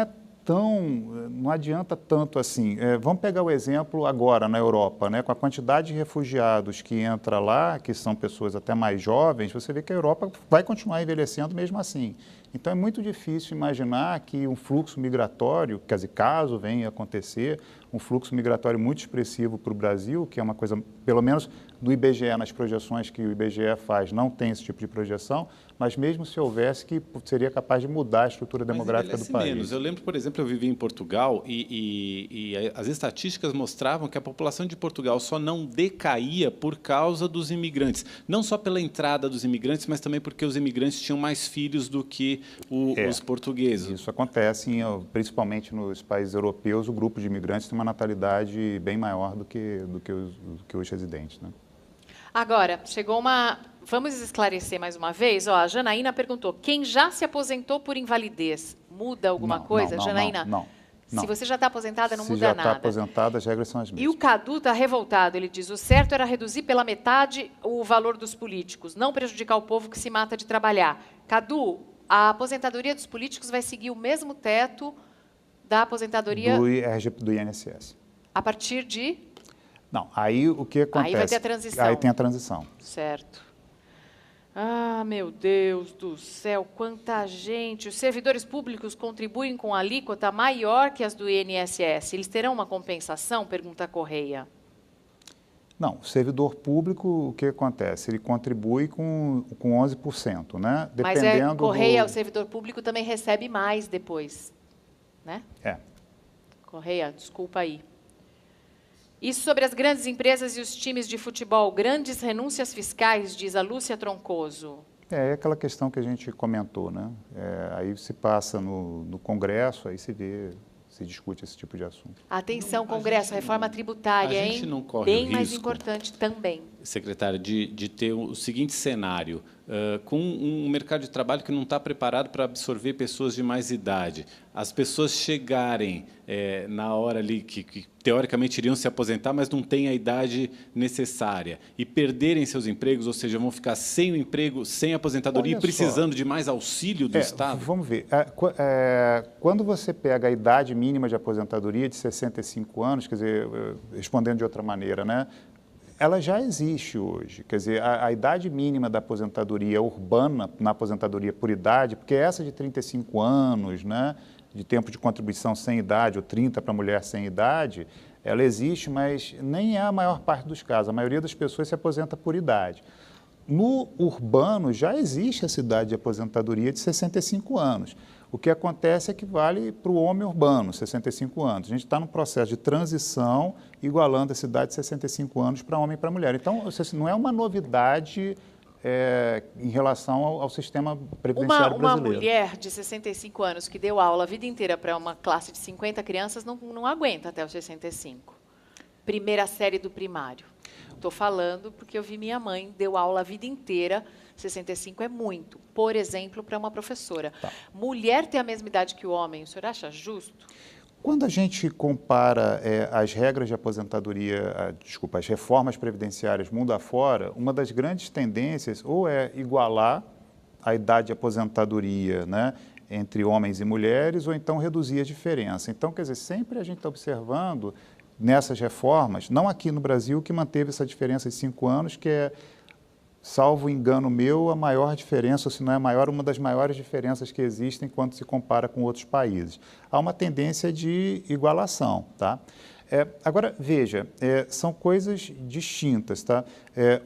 Speaker 3: adianta tanto assim. Vamos pegar o exemplo agora na Europa, né? Com a quantidade de refugiados que entra lá, que são pessoas até mais jovens, você vê que a Europa vai continuar envelhecendo mesmo assim. Então é muito difícil imaginar que um fluxo migratório, quer dizer, caso venha a acontecer, um fluxo migratório muito expressivo para o Brasil, que é uma coisa, pelo menos do IBGE, nas projeções que o IBGE faz, não tem esse tipo de projeção, mas mesmo se houvesse, que seria capaz de mudar a estrutura demográfica do país.
Speaker 2: Menos. Eu lembro, por exemplo, eu vivi em Portugal e as estatísticas mostravam que a população de Portugal só não decaía por causa dos imigrantes. Não só pela entrada dos imigrantes, mas também porque os imigrantes tinham mais filhos do que os portugueses.
Speaker 3: Isso acontece, principalmente nos países europeus, o grupo de imigrantes tem uma natalidade bem maior do que os residentes, né?
Speaker 1: Agora, chegou uma... Vamos esclarecer mais uma vez. A Janaína perguntou, quem já se aposentou por invalidez, muda alguma coisa? Janaína,
Speaker 3: não.
Speaker 1: Se você já está aposentada, não muda nada.
Speaker 3: Se já está aposentada, as regras são as mesmas.
Speaker 1: E o Cadu está revoltado. Ele diz, o certo era reduzir pela metade o valor dos políticos, não prejudicar o povo que se mata de trabalhar. Cadu, a aposentadoria dos políticos vai seguir o mesmo teto da aposentadoria...
Speaker 3: Do INSS.
Speaker 1: A partir de...
Speaker 3: Não, aí o que acontece?
Speaker 1: Aí vai ter a transição.
Speaker 3: Aí tem a transição.
Speaker 1: Certo. Ah, meu Deus do céu, quanta gente. Os servidores públicos contribuem com alíquota maior que as do INSS. Eles terão uma compensação? Pergunta a Correia.
Speaker 3: Não, o servidor público, o que acontece? Ele contribui com 11%, né?
Speaker 1: Dependendo mas Correia, o servidor público também recebe mais depois, né? Correia, desculpa aí. Isso sobre as grandes empresas e os times de futebol. Grandes renúncias fiscais, diz a Lúcia Troncoso.
Speaker 3: É aquela questão que a gente comentou, né? Aí se passa no Congresso, aí se discute esse tipo de assunto.
Speaker 1: Atenção, Congresso, reforma tributária,
Speaker 2: a gente não corre
Speaker 1: bem
Speaker 2: o risco,
Speaker 1: mais importante também.
Speaker 2: Secretário, de ter o seguinte cenário, com um mercado de trabalho que não está preparado para absorver pessoas de mais idade, as pessoas chegarem na hora ali que teoricamente iriam se aposentar, mas não têm a idade necessária, e perderem seus empregos, ou seja, vão ficar sem o emprego, sem aposentadoria e precisando de mais auxílio do Estado?
Speaker 3: Vamos ver. Quando você pega a idade mínima de aposentadoria de 65 anos, quer dizer, respondendo de outra maneira, né? Ela já existe hoje, quer dizer, a idade mínima da aposentadoria urbana, na aposentadoria por idade, porque essa de 35 anos, né, de tempo de contribuição sem idade, ou 30 para mulher sem idade, ela existe, mas nem é a maior parte dos casos. A maioria das pessoas se aposenta por idade. No urbano já existe essa idade de aposentadoria de 65 anos. O que acontece é que vale para o homem urbano, 65 anos. A gente está num processo de transição, igualando essa idade de 65 anos para homem e para mulher. Então, não é uma novidade em relação ao sistema previdenciário brasileiro.
Speaker 1: Uma mulher de 65 anos que deu aula a vida inteira para uma classe de 50 crianças não aguenta até os 65. Primeira série do primário. Estou falando porque eu vi minha mãe, deu aula a vida inteira, 65 é muito. Por exemplo, para uma professora. Tá. Mulher tem a mesma idade que o homem, o senhor acha justo?
Speaker 3: Quando a gente compara as regras de aposentadoria, as reformas previdenciárias mundo afora, uma das grandes tendências ou é igualar a idade de aposentadoria, né, entre homens e mulheres, ou então reduzir a diferença. Então, quer dizer, sempre a gente está observando nessas reformas, não aqui no Brasil, que manteve essa diferença de 5 anos, que é salvo engano meu, a maior diferença, ou se não é a maior, uma das maiores diferenças que existem quando se compara com outros países. Há uma tendência de igualação, tá? Agora, veja, são coisas distintas, tá?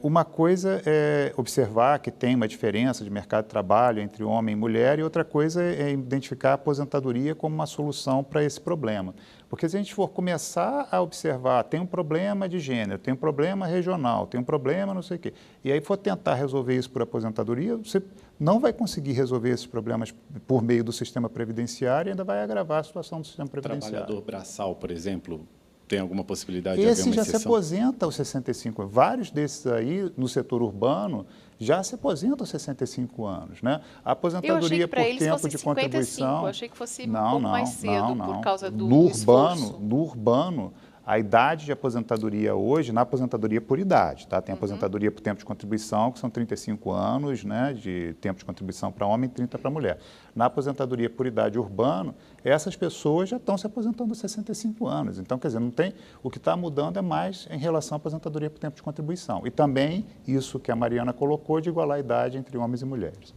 Speaker 3: Uma coisa é observar que tem uma diferença de mercado de trabalho entre homem e mulher, e outra coisa é identificar a aposentadoria como uma solução para esse problema. Porque se a gente for começar a observar, tem um problema de gênero, tem um problema regional, tem um problema não sei o quê, e aí for tentar resolver isso por aposentadoria, você não vai conseguir resolver esses problemas por meio do sistema previdenciário e ainda vai agravar a situação do sistema previdenciário.
Speaker 2: Trabalhador braçal, por exemplo, tem alguma possibilidade de haver uma exceção?
Speaker 3: Esse já se aposenta aos 65 anos. Vários desses aí, no setor urbano, já se aposentam aos 65 anos, né? A aposentadoria por tempo de contribuição...
Speaker 1: Eu achei que fosse um pouco mais cedo, por causa do
Speaker 3: esforço. No urbano, a idade de aposentadoria hoje, na aposentadoria por idade, tá? Tem aposentadoria por tempo de contribuição, que são 35 anos, né, de tempo de contribuição para homem e 30 para mulher. Na aposentadoria por idade urbano, essas pessoas já estão se aposentando aos 65 anos. Então, quer dizer, não tem, o que está mudando é mais em relação à aposentadoria por tempo de contribuição. E também isso que a Mariana colocou de igualar a idade entre homens e mulheres.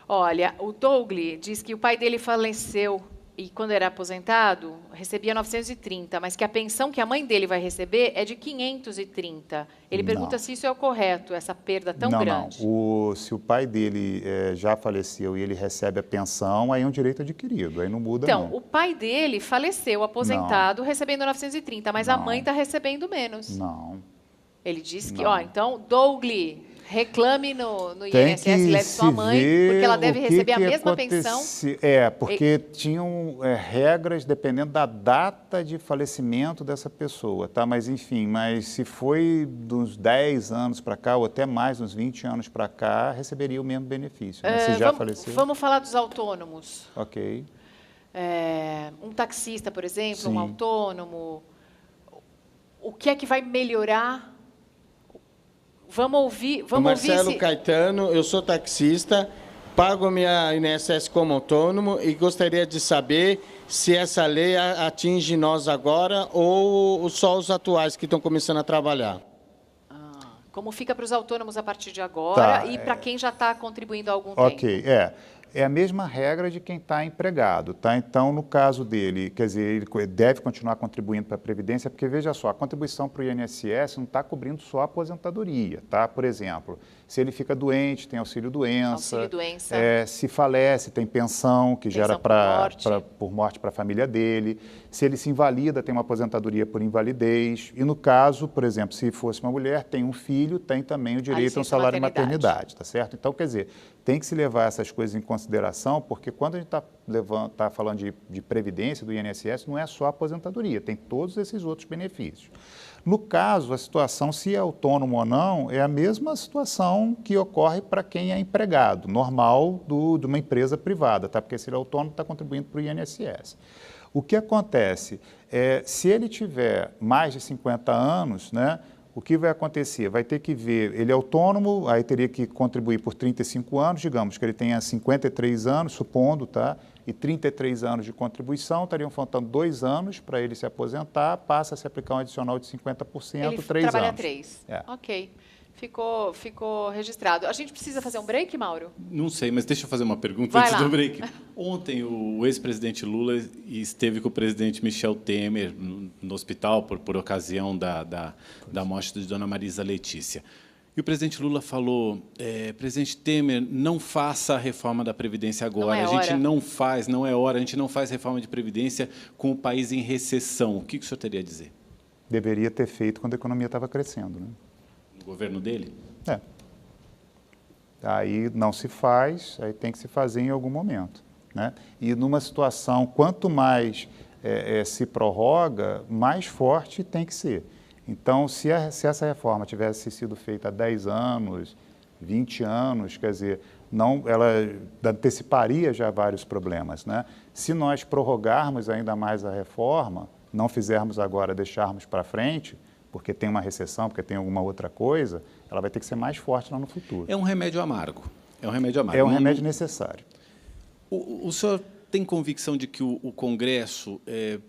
Speaker 1: Olha, o Douglas diz que o pai dele faleceu e, quando era aposentado, recebia 930, mas que a pensão que a mãe dele vai receber é de 530. Ele pergunta se isso é o correto, essa perda tão grande.
Speaker 3: Não. Se o pai dele já faleceu e ele recebe a pensão, aí é um direito adquirido, aí não muda, não.
Speaker 1: Então, o pai dele faleceu aposentado, recebendo 930, mas a mãe está recebendo menos.
Speaker 3: Não.
Speaker 1: Ele disse que, então, Douglas, reclame no INSS, leve sua mãe, porque ela deve receber a mesma pensão.
Speaker 3: Porque tinham regras dependendo da data de falecimento dessa pessoa, tá? Mas, enfim, se foi dos 10 anos para cá, ou até mais, uns 20 anos para cá, receberia o mesmo benefício, né? Se já faleceu.
Speaker 1: Vamos falar dos autônomos.
Speaker 3: Ok.
Speaker 1: Um taxista, por exemplo, um autônomo. O que é que vai melhorar? Vamos ouvir.
Speaker 6: Marcelo Caetano, eu sou taxista, pago minha INSS como autônomo e gostaria de saber se essa lei atinge nós agora ou só os atuais que estão começando a trabalhar.
Speaker 1: Como fica para os autônomos a partir de agora e para quem já está contribuindo há algum tempo?
Speaker 3: Ok, é a mesma regra de quem está empregado, tá? Então, no caso dele, quer dizer, ele deve continuar contribuindo para a Previdência, porque, veja só, a contribuição para o INSS não está cobrindo só a aposentadoria, tá? Por exemplo, se ele fica doente, tem auxílio-doença. Se falece, tem pensão, que gera por morte para a família dele. Se ele se invalida, tem uma aposentadoria por invalidez. E, no caso, por exemplo, se fosse uma mulher, tem um filho, tem também o direito a um salário de maternidade, tá certo? Então, quer dizer, tem que se levar essas coisas em consideração, porque quando a gente está falando de previdência do INSS, não é só a aposentadoria, tem todos esses outros benefícios. No caso, a situação, se é autônomo ou não, é a mesma situação que ocorre para quem é empregado, normal de uma empresa privada, tá? Porque se ele é autônomo, está contribuindo para o INSS. O que acontece se ele tiver mais de 50 anos, né? O que vai acontecer? Vai ter que ver, ele é autônomo, aí teria que contribuir por 35 anos, digamos que ele tenha 53 anos, supondo, tá? E 33 anos de contribuição, estariam faltando 2 anos para ele se aposentar, passa a se aplicar um adicional de 50%,
Speaker 1: ele
Speaker 3: 3 anos.
Speaker 1: Trabalha 3. Ok. Ficou registrado. A gente precisa fazer um break, Mauro?
Speaker 2: Não sei, mas deixa eu fazer uma pergunta antes do break. Ontem, o ex-presidente Lula esteve com o presidente Michel Temer no hospital por ocasião da morte de Dona Marisa Letícia. E o presidente Lula falou, presidente Temer, não faça a reforma da Previdência agora. A gente não é hora, a gente não faz reforma de Previdência com o país em recessão. O que o senhor teria a dizer?
Speaker 3: Deveria ter feito quando a economia estava crescendo, né?
Speaker 2: No governo dele?
Speaker 3: Aí não se faz, aí tem que se fazer em algum momento, né? E numa situação, quanto mais se prorroga, mais forte tem que ser. Então, se essa reforma tivesse sido feita há 10 anos, 20 anos, quer dizer, ela anteciparia já vários problemas, né? Se nós prorrogarmos ainda mais a reforma, não fizermos agora, deixarmos para frente, porque tem uma recessão, porque tem alguma outra coisa, ela vai ter que ser mais forte lá no futuro.
Speaker 2: É um remédio amargo. É um
Speaker 3: remédio necessário.
Speaker 2: O senhor tem convicção de que o Congresso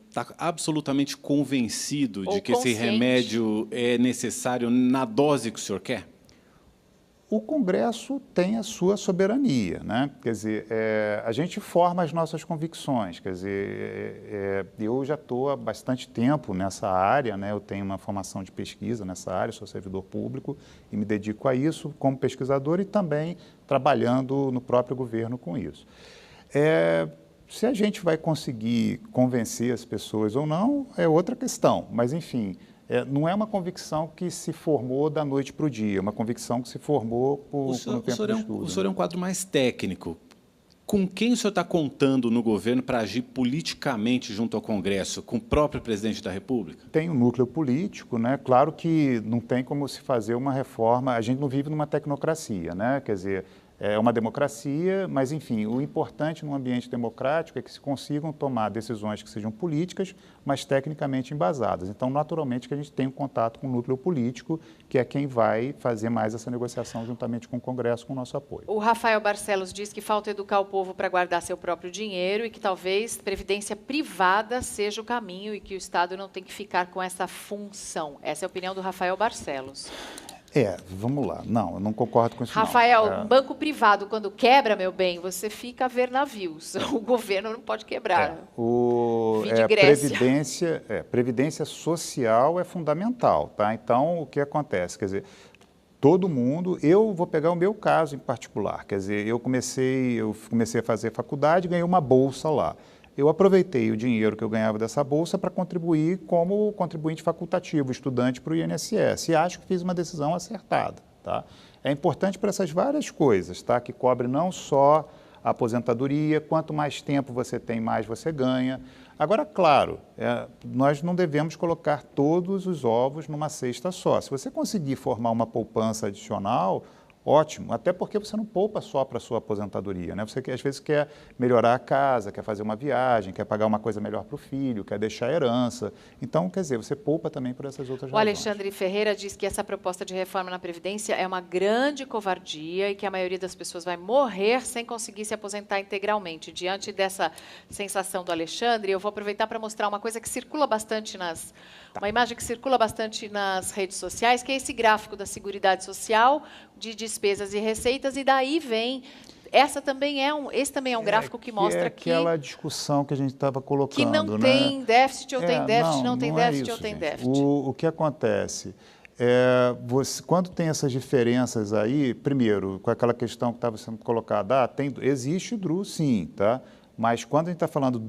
Speaker 2: está absolutamente convencido de que esse remédio é necessário na dose que o senhor quer?
Speaker 3: O Congresso tem a sua soberania, né? Quer dizer, a gente forma as nossas convicções. Quer dizer, eu já estou há bastante tempo nessa área, né? Eu tenho uma formação de pesquisa nessa área, sou servidor público e me dedico a isso como pesquisador e também trabalhando no próprio governo com isso. Se a gente vai conseguir convencer as pessoas ou não, é outra questão, mas, enfim... não é uma convicção que se formou da noite para o dia, é uma convicção que se formou por um tempo de estudo.
Speaker 2: O senhor é um quadro mais técnico. Com quem o senhor está contando no governo para agir politicamente junto ao Congresso? Com o próprio presidente da República?
Speaker 3: Tem um núcleo político, né? Claro que não tem como se fazer uma reforma, a gente não vive numa tecnocracia, né? Quer dizer, é uma democracia, mas, enfim, o importante num ambiente democrático é que se consigam tomar decisões que sejam políticas, mas tecnicamente embasadas. Então, naturalmente, que a gente tem um contato com o núcleo político, que é quem vai fazer mais essa negociação juntamente com o Congresso, com o nosso apoio.
Speaker 1: O Rafael Barcelos diz que falta educar o povo para guardar seu próprio dinheiro e que talvez previdência privada seja o caminho e que o Estado não tem que ficar com essa função. Essa é a opinião do Rafael Barcelos.
Speaker 3: Vamos lá. Não, eu não concordo com isso,
Speaker 1: Rafael, um banco privado, quando quebra, meu bem, você fica a ver navios. O governo não pode quebrar.
Speaker 3: Previdência social é fundamental, tá? Então, o que acontece? Quer dizer, todo mundo... Eu vou pegar o meu caso em particular. Quer dizer, eu comecei a fazer faculdade e ganhei uma bolsa lá. Eu aproveitei o dinheiro que eu ganhava dessa bolsa para contribuir como contribuinte facultativo, estudante para o INSS. E acho que fiz uma decisão acertada. Tá? É importante para essas várias coisas, tá? Que cobre não só a aposentadoria, quanto mais tempo você tem, mais você ganha. Agora, claro, nós não devemos colocar todos os ovos numa cesta só. Se você conseguir formar uma poupança adicional... ótimo, até porque você não poupa só para a sua aposentadoria, né? Você às vezes quer melhorar a casa, quer fazer uma viagem, quer pagar uma coisa melhor para o filho, quer deixar herança. Então, quer dizer, você poupa também por essas outras razões.
Speaker 1: O Alexandre Ferreira diz que essa proposta de reforma na Previdência é uma grande covardia e que a maioria das pessoas vai morrer sem conseguir se aposentar integralmente. Diante dessa sensação do Alexandre, eu vou aproveitar para mostrar uma coisa que circula bastante uma imagem que circula bastante nas redes sociais, que é esse gráfico da Seguridade Social, de despesas e receitas, e daí vem... esse também é um gráfico que mostra que...
Speaker 3: aquela discussão que a gente estava colocando,
Speaker 1: que não tem déficit ou tem déficit, não tem déficit ou tem déficit.
Speaker 3: O que acontece quando tem essas diferenças aí, primeiro, com aquela questão que estava sendo colocada, existe DRU, sim, tá? Mas quando a gente está falando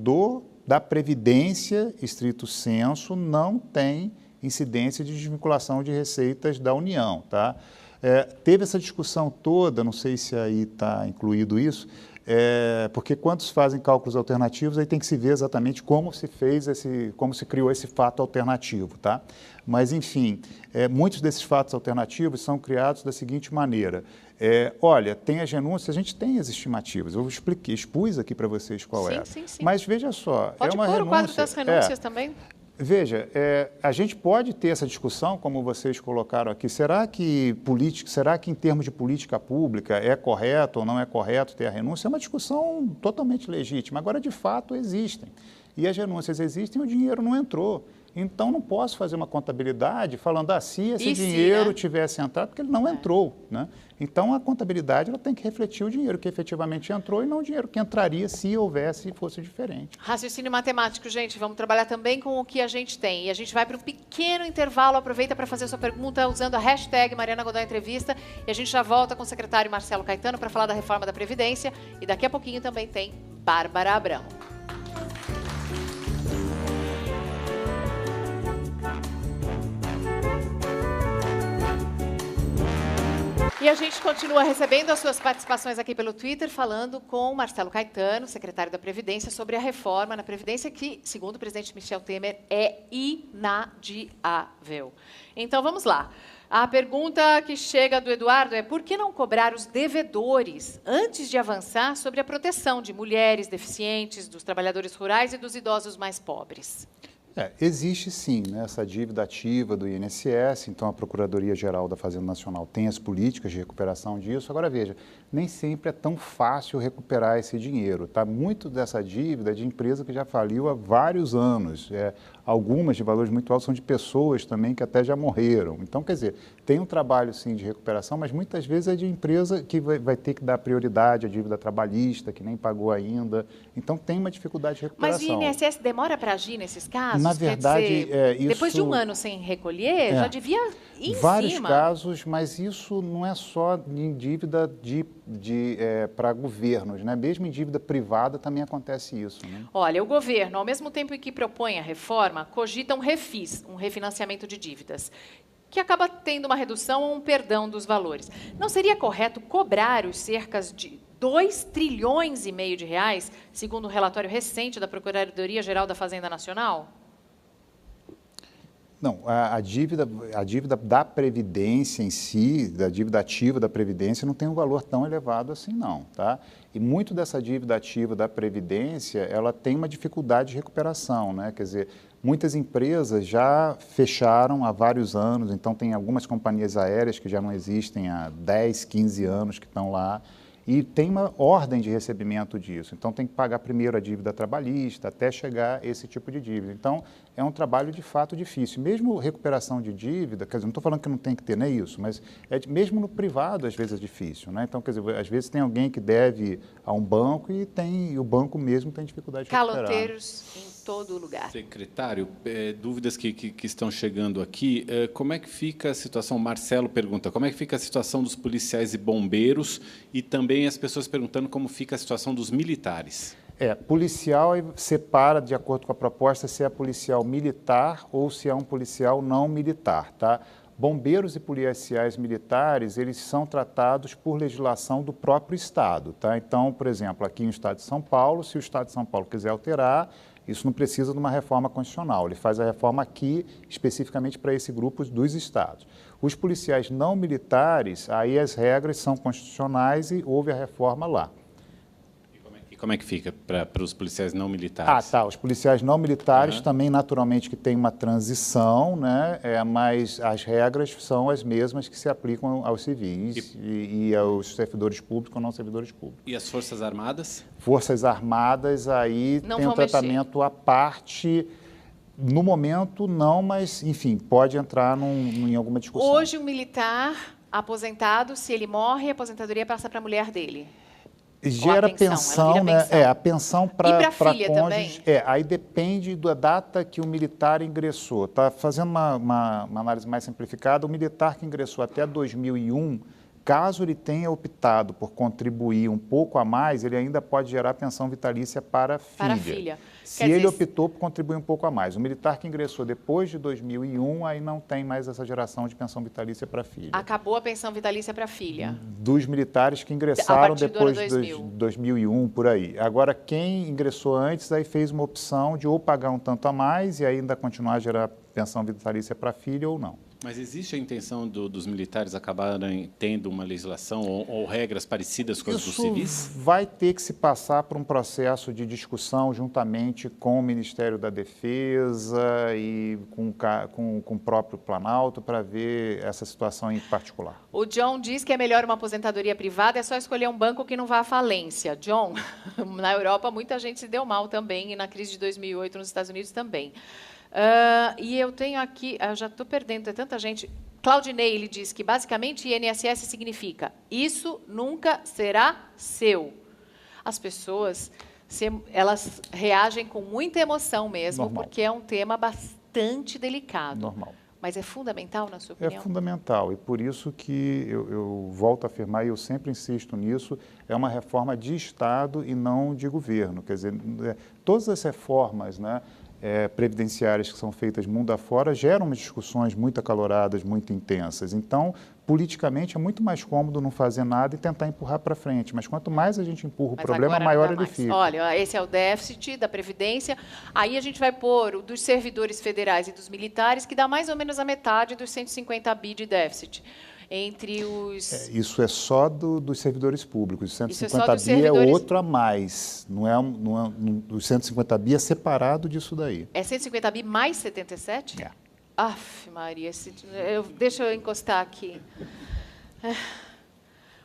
Speaker 3: da Previdência, estrito sensu, não tem incidência de desvinculação de receitas da União, tá? Teve essa discussão toda, não sei se aí está incluído isso, porque quando se fazem cálculos alternativos, aí tem que se ver exatamente como se criou esse fato alternativo, tá? Mas, enfim, muitos desses fatos alternativos são criados da seguinte maneira. Olha, tem as renúncias, a gente tem as estimativas, eu expus aqui para vocês qual é.
Speaker 1: Sim.
Speaker 3: Mas veja só,
Speaker 1: pode
Speaker 3: uma
Speaker 1: pôr
Speaker 3: renúncia,
Speaker 1: o quadro das renúncias também?
Speaker 3: Veja, a gente pode ter essa discussão, como vocês colocaram aqui, será que em termos de política pública é correto ou não é correto ter a renúncia? É uma discussão totalmente legítima. Agora, de fato, existem. E as renúncias existem e o dinheiro não entrou. Então, não posso fazer uma contabilidade falando, se esse dinheiro tivesse entrado, porque ele não entrou, né? Então, a contabilidade ela tem que refletir o dinheiro que efetivamente entrou e não o dinheiro que entraria se fosse diferente.
Speaker 1: Raciocínio matemático, gente. Vamos trabalhar também com o que a gente tem. E a gente vai para um pequeno intervalo. Aproveita para fazer a sua pergunta usando a hashtag Mariana Godoy Entrevista. E a gente já volta com o secretário Marcelo Caetano para falar da reforma da Previdência. E daqui a pouquinho também tem Bárbara Abrão. E a gente continua recebendo as suas participações aqui pelo Twitter, falando com Marcelo Caetano, secretário da Previdência, sobre a reforma na Previdência, que, segundo o presidente Michel Temer, é inadiável. Então, vamos lá. A pergunta que chega do Eduardo é: por que não cobrar os devedores antes de avançar sobre a proteção de mulheres deficientes, dos trabalhadores rurais e dos idosos mais pobres?
Speaker 3: Existe sim, né, essa dívida ativa do INSS, então a Procuradoria-Geral da Fazenda Nacional tem as políticas de recuperação disso. Agora, veja, nem sempre é tão fácil recuperar esse dinheiro. Tá? Muito dessa dívida é de empresa que já faliu há vários anos. Algumas de valores muito altos são de pessoas também que até já morreram. Então, quer dizer, tem um trabalho sim de recuperação, mas muitas vezes é de empresa que vai ter que dar prioridade à dívida trabalhista, que nem pagou ainda. Então, tem uma dificuldade de recuperação.
Speaker 1: Mas o INSS demora para agir nesses casos?
Speaker 3: Na verdade,
Speaker 1: isso... Depois de um ano sem recolher, já devia ir em
Speaker 3: vários
Speaker 1: cima.
Speaker 3: Casos, mas isso não é só em dívida para governos, né? Mesmo em dívida privada também acontece isso. Né?
Speaker 1: Olha, o governo, ao mesmo tempo em que propõe a reforma, cogita um refis, um refinanciamento de dívidas, que acaba tendo uma redução ou um perdão dos valores. Não seria correto cobrar os cerca de 2,5 trilhões de reais, segundo um relatório recente da Procuradoria-Geral da Fazenda Nacional?
Speaker 3: Não, a dívida da Previdência em si, da dívida ativa da Previdência, não tem um valor tão elevado assim, não. Tá? E muito dessa dívida ativa da Previdência, ela tem uma dificuldade de recuperação, né? Quer dizer, muitas empresas já fecharam há vários anos, então tem algumas companhias aéreas que já não existem há 10, 15 anos que estão lá, e tem uma ordem de recebimento disso. Então, tem que pagar primeiro a dívida trabalhista, até chegar esse tipo de dívida. Então, é um trabalho, de fato, difícil. Mesmo recuperação de dívida, quer dizer, não estou falando que não tem que ter, nem isso, mas mesmo no privado, às vezes, é difícil. Né? Então, quer dizer, às vezes tem alguém que deve a um banco e o banco mesmo tem dificuldade de recuperar.
Speaker 1: Caloteiros em todo lugar.
Speaker 2: Secretário, dúvidas que estão chegando aqui. Como é que fica a situação? Marcelo pergunta, como é que fica a situação dos policiais e bombeiros e também as pessoas perguntando como fica a situação dos militares.
Speaker 3: Policial separa, de acordo com a proposta, se é policial militar ou se é um policial não militar, tá? Bombeiros e policiais militares, eles são tratados por legislação do próprio Estado, tá? Então, por exemplo, aqui no Estado de São Paulo, se o Estado de São Paulo quiser alterar, isso não precisa de uma reforma constitucional, ele faz a reforma aqui, especificamente para esse grupo dos estados. Os policiais não militares, aí as regras são constitucionais e houve a reforma lá.
Speaker 2: E como é que fica para os policiais não militares?
Speaker 3: Os policiais não militares também, naturalmente, que tem uma transição, né? Mas as regras são as mesmas que se aplicam aos civis e aos servidores públicos ou não servidores públicos.
Speaker 2: E as Forças Armadas?
Speaker 3: Forças Armadas, aí
Speaker 1: não
Speaker 3: tem um tratamento à parte. No momento, não, mas, enfim, pode entrar em alguma discussão.
Speaker 1: Hoje, um militar aposentado, se ele morre, a aposentadoria passa para a mulher dele.
Speaker 3: Gera pensão, né? A pensão para
Speaker 1: filha
Speaker 3: cônjuges.
Speaker 1: Também?
Speaker 3: Aí depende da data que o militar ingressou. Tá fazendo uma análise mais simplificada, o militar que ingressou até 2001, caso ele tenha optado por contribuir um pouco a mais, ele ainda pode gerar pensão vitalícia para a filha.
Speaker 1: Para a filha.
Speaker 3: Se ele optou por contribuir um pouco a mais. O militar que ingressou depois de 2001, aí não tem mais essa geração de pensão vitalícia para a filha.
Speaker 1: Acabou a pensão vitalícia para a filha.
Speaker 3: Dos militares que ingressaram depois de 2001, por aí. Agora, quem ingressou antes, aí fez uma opção de ou pagar um tanto a mais e ainda continuar a gerar pensão vitalícia para a filha ou não.
Speaker 2: Mas existe a intenção dos militares acabarem tendo uma legislação ou regras parecidas com as dos civis?
Speaker 3: Isso vai ter que se passar por um processo de discussão juntamente com o Ministério da Defesa e com o próprio Planalto para ver essa situação em particular.
Speaker 1: O John diz que é melhor uma aposentadoria privada, é só escolher um banco que não vá à falência. John, na Europa muita gente se deu mal também e na crise de 2008 nos Estados Unidos também. E eu tenho aqui, já estou perdendo, é tanta gente. Claudinei, ele diz que, basicamente, INSS significa isso nunca será seu. As pessoas, elas reagem com muita emoção mesmo,
Speaker 3: Normal.
Speaker 1: Porque é um tema bastante delicado.
Speaker 3: Normal.
Speaker 1: Mas é fundamental, na sua opinião?
Speaker 3: É fundamental, e por isso que eu volto a afirmar, e eu sempre insisto nisso, é uma reforma de Estado e não de governo. Quer dizer, todas as reformas, né, previdenciárias que são feitas mundo afora geram discussões muito acaloradas, muito intensas. Então, politicamente, é muito mais cômodo não fazer nada e tentar empurrar para frente. Mas quanto mais a gente empurra o problema, maior ele fica.
Speaker 1: Olha, esse é o déficit da Previdência. Aí a gente vai pôr o dos servidores federais e dos militares, que dá mais ou menos a metade dos 150 bi de déficit. entre os...
Speaker 3: Isso é só dos servidores públicos. O
Speaker 1: Isso é
Speaker 3: 150
Speaker 1: só dos
Speaker 3: bi é
Speaker 1: servidores...
Speaker 3: outro a mais. O 150 bi é separado disso daí.
Speaker 1: É 150 bi mais 77?
Speaker 3: É.
Speaker 1: Aff, Maria, deixa eu encostar aqui.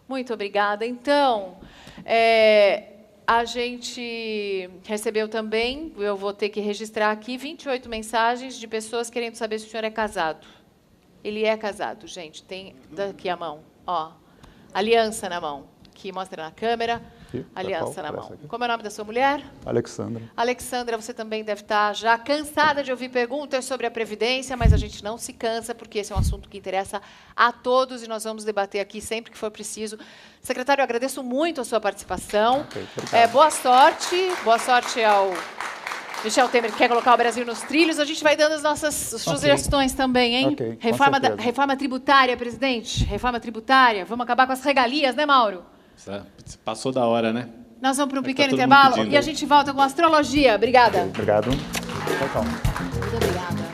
Speaker 1: Muito obrigada. Então, a gente recebeu também, eu vou ter que registrar aqui, 28 mensagens de pessoas querendo saber se o senhor é casado. Ele é casado, gente. Tem daqui a mão, ó, aliança na mão, que mostra na câmera. Aliança na mão. Como é o nome da sua mulher?
Speaker 3: Alexandra.
Speaker 1: Alexandra, você também deve estar já cansada de ouvir perguntas sobre a Previdência, mas a gente não se cansa, porque esse é um assunto que interessa a todos e nós vamos debater aqui sempre que for preciso. Secretário, eu agradeço muito a sua participação. Boa sorte ao Michel Temer, que quer colocar o Brasil nos trilhos. A gente vai dando as nossas sugestões também, hein? Reforma tributária, presidente. Reforma tributária. Vamos acabar com as regalias, né, Mauro?
Speaker 2: Passou da hora, né?
Speaker 1: Nós vamos para um pequeno intervalo e a gente volta com astrologia. Obrigada.
Speaker 3: Obrigado. Tchau.
Speaker 1: Muito obrigada.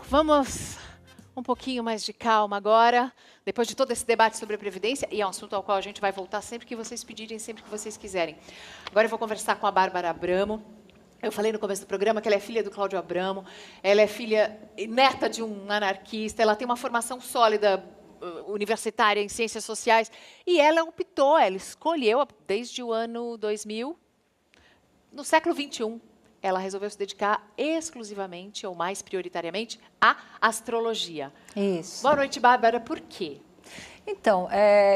Speaker 1: Vamos um pouquinho mais de calma agora, depois de todo esse debate sobre a Previdência, e é um assunto ao qual a gente vai voltar sempre que vocês pedirem, sempre que vocês quiserem. Agora eu vou conversar com a Bárbara Abramo. Eu falei no começo do programa que ela é filha do Cláudio Abramo, ela é filha neta de um anarquista, ela tem uma formação sólida universitária em ciências sociais, e ela optou, ela escolheu, desde o ano 2000, no século XXI, ela resolveu se dedicar exclusivamente, ou mais prioritariamente, à astrologia.
Speaker 7: Isso.
Speaker 1: Boa noite, Bárbara. Por quê?
Speaker 7: Então,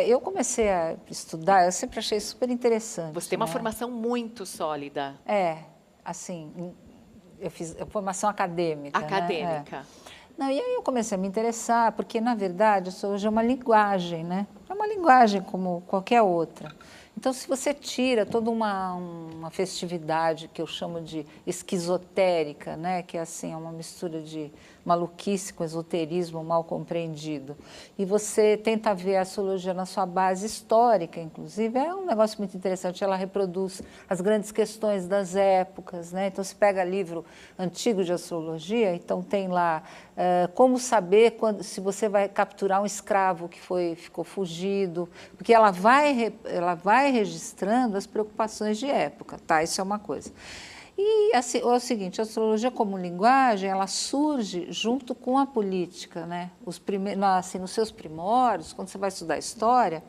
Speaker 7: eu comecei a estudar, eu sempre achei super interessante.
Speaker 1: Você tem uma formação muito sólida.
Speaker 7: Assim, eu fiz formação acadêmica.
Speaker 1: Acadêmica.
Speaker 7: Né? Não, e aí eu comecei a me interessar, porque, na verdade, a astrologia é uma linguagem, né? É uma linguagem como qualquer outra. Então, se você tira toda uma festividade que eu chamo de esquizotérica, né, que é assim, é uma mistura de maluquice com esoterismo mal compreendido, e você tenta ver a astrologia na sua base histórica, inclusive, é um negócio muito interessante. Ela reproduz as grandes questões das épocas, né? Então, se pega livro antigo de astrologia, então tem lá como saber se você vai capturar um escravo que ficou fugido, porque ela vai registrando as preocupações de época, tá? Isso é uma coisa. E assim, é o seguinte, a astrologia como linguagem, ela surge junto com a política, né? Assim, nos seus primórdios, quando você vai estudar história,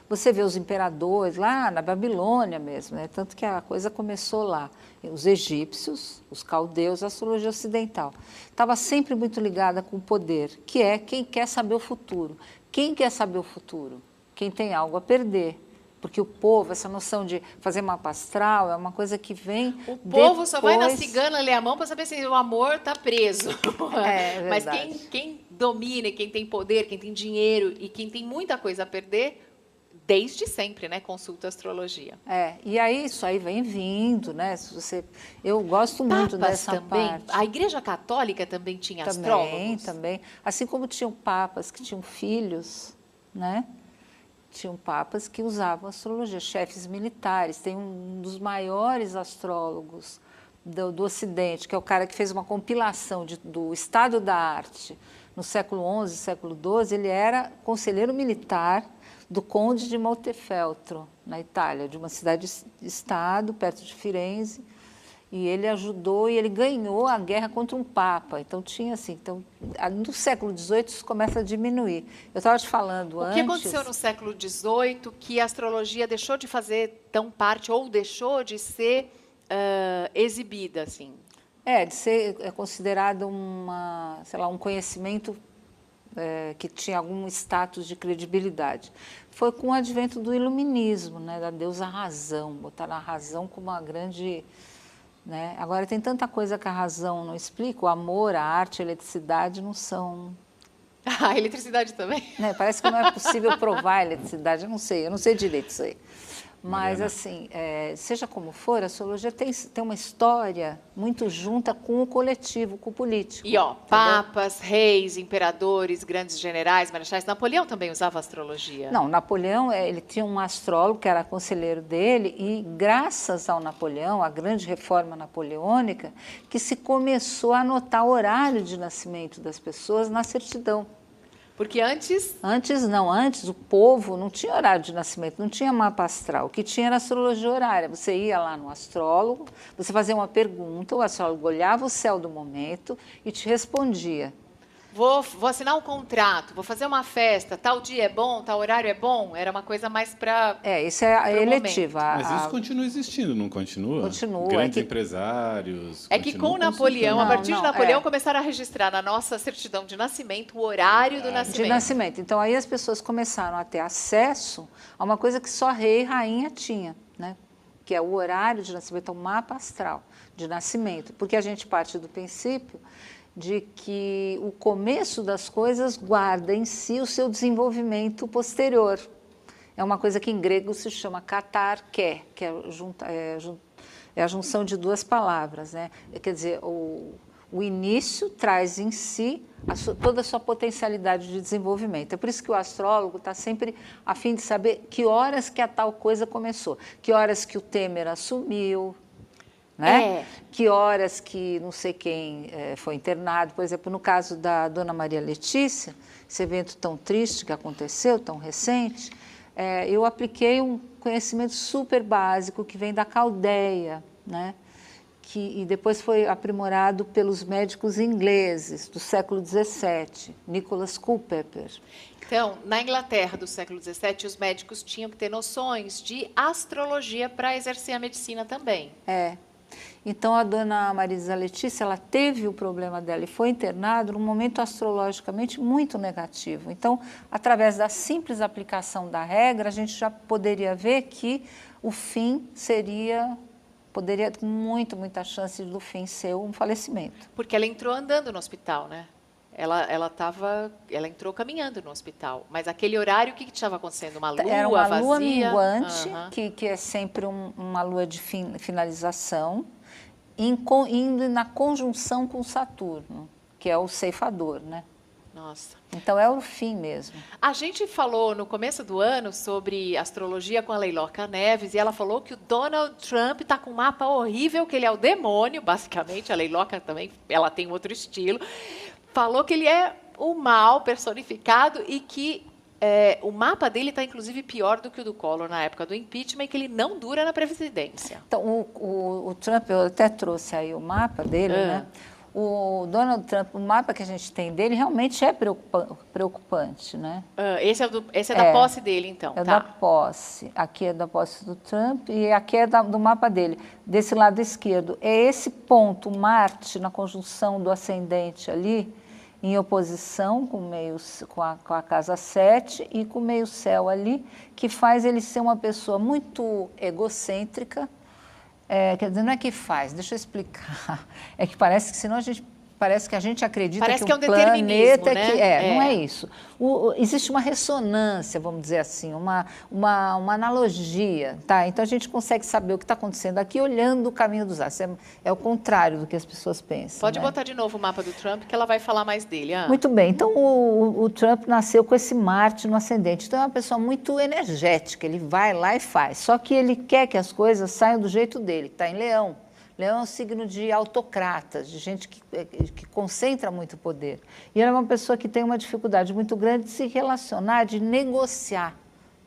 Speaker 7: você vê os imperadores lá na Babilônia mesmo, né? Tanto que a coisa começou lá. Os egípcios, os caldeus, a astrologia ocidental. Estava sempre muito ligada com o poder, que é quem quer saber o futuro. Quem quer saber o futuro? Quem tem algo a perder. Porque o povo, essa noção de fazer mapa astral, é uma coisa que vem
Speaker 1: O povo só vai na cigana ler a mão para saber se o amor está preso. Mas quem domina, quem tem poder, quem tem dinheiro e quem tem muita coisa a perder, desde sempre, né, consulta a astrologia.
Speaker 7: E aí isso aí vem vindo, né? Eu gosto muito dessa parte.
Speaker 1: A Igreja Católica também tinha astrólogos?
Speaker 7: Também. Assim como tinham papas que tinham filhos, né? Tinham papas que usavam astrologia, chefes militares. Tem um dos maiores astrólogos do Ocidente, que é o cara que fez uma compilação do estado da arte no século XI, século XII. Ele era conselheiro militar do conde de Montefeltro, na Itália, de uma cidade-estado, perto de Firenze. E ele ajudou e ele ganhou a guerra contra um papa. Então, tinha assim... Então, no século XVIII, isso começa a diminuir. Eu estava te falando antes...
Speaker 1: O que aconteceu no século XVIII que a astrologia deixou de fazer tão parte, ou deixou de ser exibida, assim?
Speaker 7: De ser considerado um conhecimento que tinha algum status de credibilidade. Foi com o advento do iluminismo, né, da deusa razão. Botaram a razão como uma grande... Né? Agora, tem tanta coisa que a razão não explica, o amor, a arte, a eletricidade não são...
Speaker 1: A eletricidade também?
Speaker 7: Né? Parece que não é possível provar a eletricidade, eu não sei direito isso aí. Mas, assim, seja como for, a astrologia tem uma história muito junta com o coletivo, com o político.
Speaker 1: E, ó, papas, reis, imperadores, grandes generais, marechais. Napoleão também usava astrologia.
Speaker 7: Não, Napoleão, ele tinha um astrólogo que era conselheiro dele e, graças ao Napoleão, a grande reforma napoleônica, que se começou a anotar o horário de nascimento das pessoas na certidão.
Speaker 1: Porque antes...
Speaker 7: Antes o povo não tinha horário de nascimento, não tinha mapa astral. O que tinha era astrologia horária. Você ia lá no astrólogo, você fazia uma pergunta, o astrólogo olhava o céu do momento e te respondia.
Speaker 1: Vou assinar um contrato, vou fazer uma festa, tal dia é bom, tal horário é bom. Era uma coisa mais para...
Speaker 7: isso é a eletiva.
Speaker 2: Mas isso continua existindo, não continua?
Speaker 7: Continua.
Speaker 2: Grandes empresários...
Speaker 1: É que com Napoleão, a partir de Napoleão, começaram a registrar na nossa certidão de nascimento o horário do nascimento.
Speaker 7: De nascimento. Então, aí as pessoas começaram a ter acesso a uma coisa que só rei e rainha tinha, né? Que é o horário de nascimento, o mapa astral de nascimento. Porque a gente parte do princípio de que o começo das coisas guarda em si o seu desenvolvimento posterior. É uma coisa que em grego se chama katarké, que é a junção de duas palavras, né? Quer dizer, o início traz em si toda a sua potencialidade de desenvolvimento. É por isso que o astrólogo está sempre a fim de saber que horas que a tal coisa começou, que horas que o Temer assumiu, né? Que horas que não sei quem foi internado. Por exemplo, no caso da Dona Maria Letícia, esse evento tão triste que aconteceu, tão recente, eu apliquei um conhecimento super básico que vem da Caldeia, né? E depois foi aprimorado pelos médicos ingleses do século XVII, Nicholas Culpeper.
Speaker 1: Então, na Inglaterra do século XVII, os médicos tinham que ter noções de astrologia para exercer a medicina também.
Speaker 7: Então, a Dona Marisa Letícia, ela teve o problema dela e foi internada num momento astrologicamente muito negativo. Então, através da simples aplicação da regra, a gente já poderia ver que o fim poderia ter muita chance do fim ser um falecimento.
Speaker 1: Porque ela entrou andando no hospital, né? Ela entrou caminhando no hospital, mas aquele horário, o que estava acontecendo? Uma lua vazia?
Speaker 7: Era uma lua minguante, que é sempre uma lua de finalização, indo na conjunção com Saturno, que é o ceifador, né?
Speaker 1: Nossa.
Speaker 7: Então, é o fim mesmo.
Speaker 1: A gente falou no começo do ano sobre astrologia com a Leiloca Neves, e ela falou que o Donald Trump está com um mapa horrível, que ele é o demônio, basicamente. A Leiloca também, ela tem outro estilo. Falou que ele é o mal personificado e que o mapa dele está, inclusive, pior do que o do Collor na época do impeachment e que ele não dura na presidência.
Speaker 7: Então, o Trump, eu até trouxe aí o mapa dele, né? O Donald Trump, o mapa que a gente tem dele realmente é preocupante, né?
Speaker 1: Esse é da posse dele, então.
Speaker 7: É da posse. Aqui é da posse do Trump e aqui é do mapa dele. Desse lado esquerdo. É esse ponto, Marte, na conjunção do ascendente ali, em oposição com a casa 7 e com o meio-céu ali, que faz ele ser uma pessoa muito egocêntrica. Quer dizer, não é que faz, deixa eu explicar. É que parece que senão parece que a gente acredita que
Speaker 1: é um planeta,
Speaker 7: né? Não é isso. Existe uma ressonância, vamos dizer assim, uma analogia, tá? Então a gente consegue saber o que está acontecendo aqui olhando o caminho dos astros. É o contrário do que as pessoas pensam.
Speaker 1: Pode
Speaker 7: né?
Speaker 1: botar de novo o mapa do Trump, que ela vai falar mais dele.
Speaker 7: Muito bem. Então o Trump nasceu com esse Marte no ascendente. Então é uma pessoa muito energética. Ele vai lá e faz. Só que ele quer que as coisas saiam do jeito dele, que está em Leão. Leão é um signo de autocratas, de gente que concentra muito poder. E ele é uma pessoa que tem uma dificuldade muito grande de se relacionar, de negociar.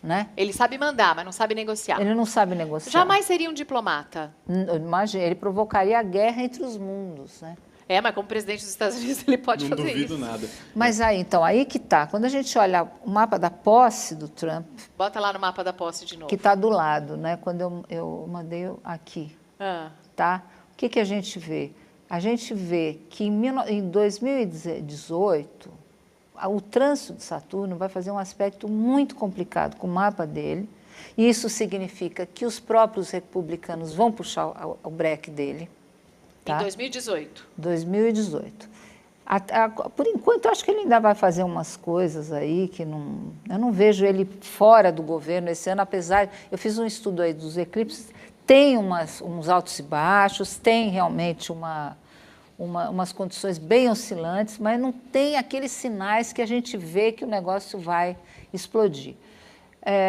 Speaker 7: Né?
Speaker 1: Ele sabe mandar, mas não sabe negociar.
Speaker 7: Ele não sabe negociar.
Speaker 1: Jamais seria um diplomata.
Speaker 7: Imagina, ele provocaria a guerra entre os mundos. Né?
Speaker 1: Mas como presidente dos Estados Unidos ele pode fazer isso.
Speaker 2: Não duvido nada.
Speaker 7: Mas aí que tá. Quando a gente olha o mapa da posse do Trump...
Speaker 1: Bota lá no mapa da posse de novo.
Speaker 7: Que está do lado, né? Quando eu mandei aqui. Tá? O que a gente vê? A gente vê que em 2018, o trânsito de Saturno vai fazer um aspecto muito complicado com o mapa dele, e isso significa que os próprios republicanos vão puxar o breque dele. Tá?
Speaker 1: Em 2018.
Speaker 7: 2018. Por enquanto, eu acho que ele ainda vai fazer umas coisas aí que eu não vejo ele fora do governo esse ano, apesar... Eu fiz um estudo aí dos eclipses, tem uns altos e baixos, tem realmente umas condições bem oscilantes, mas não tem aqueles sinais que a gente vê que o negócio vai explodir.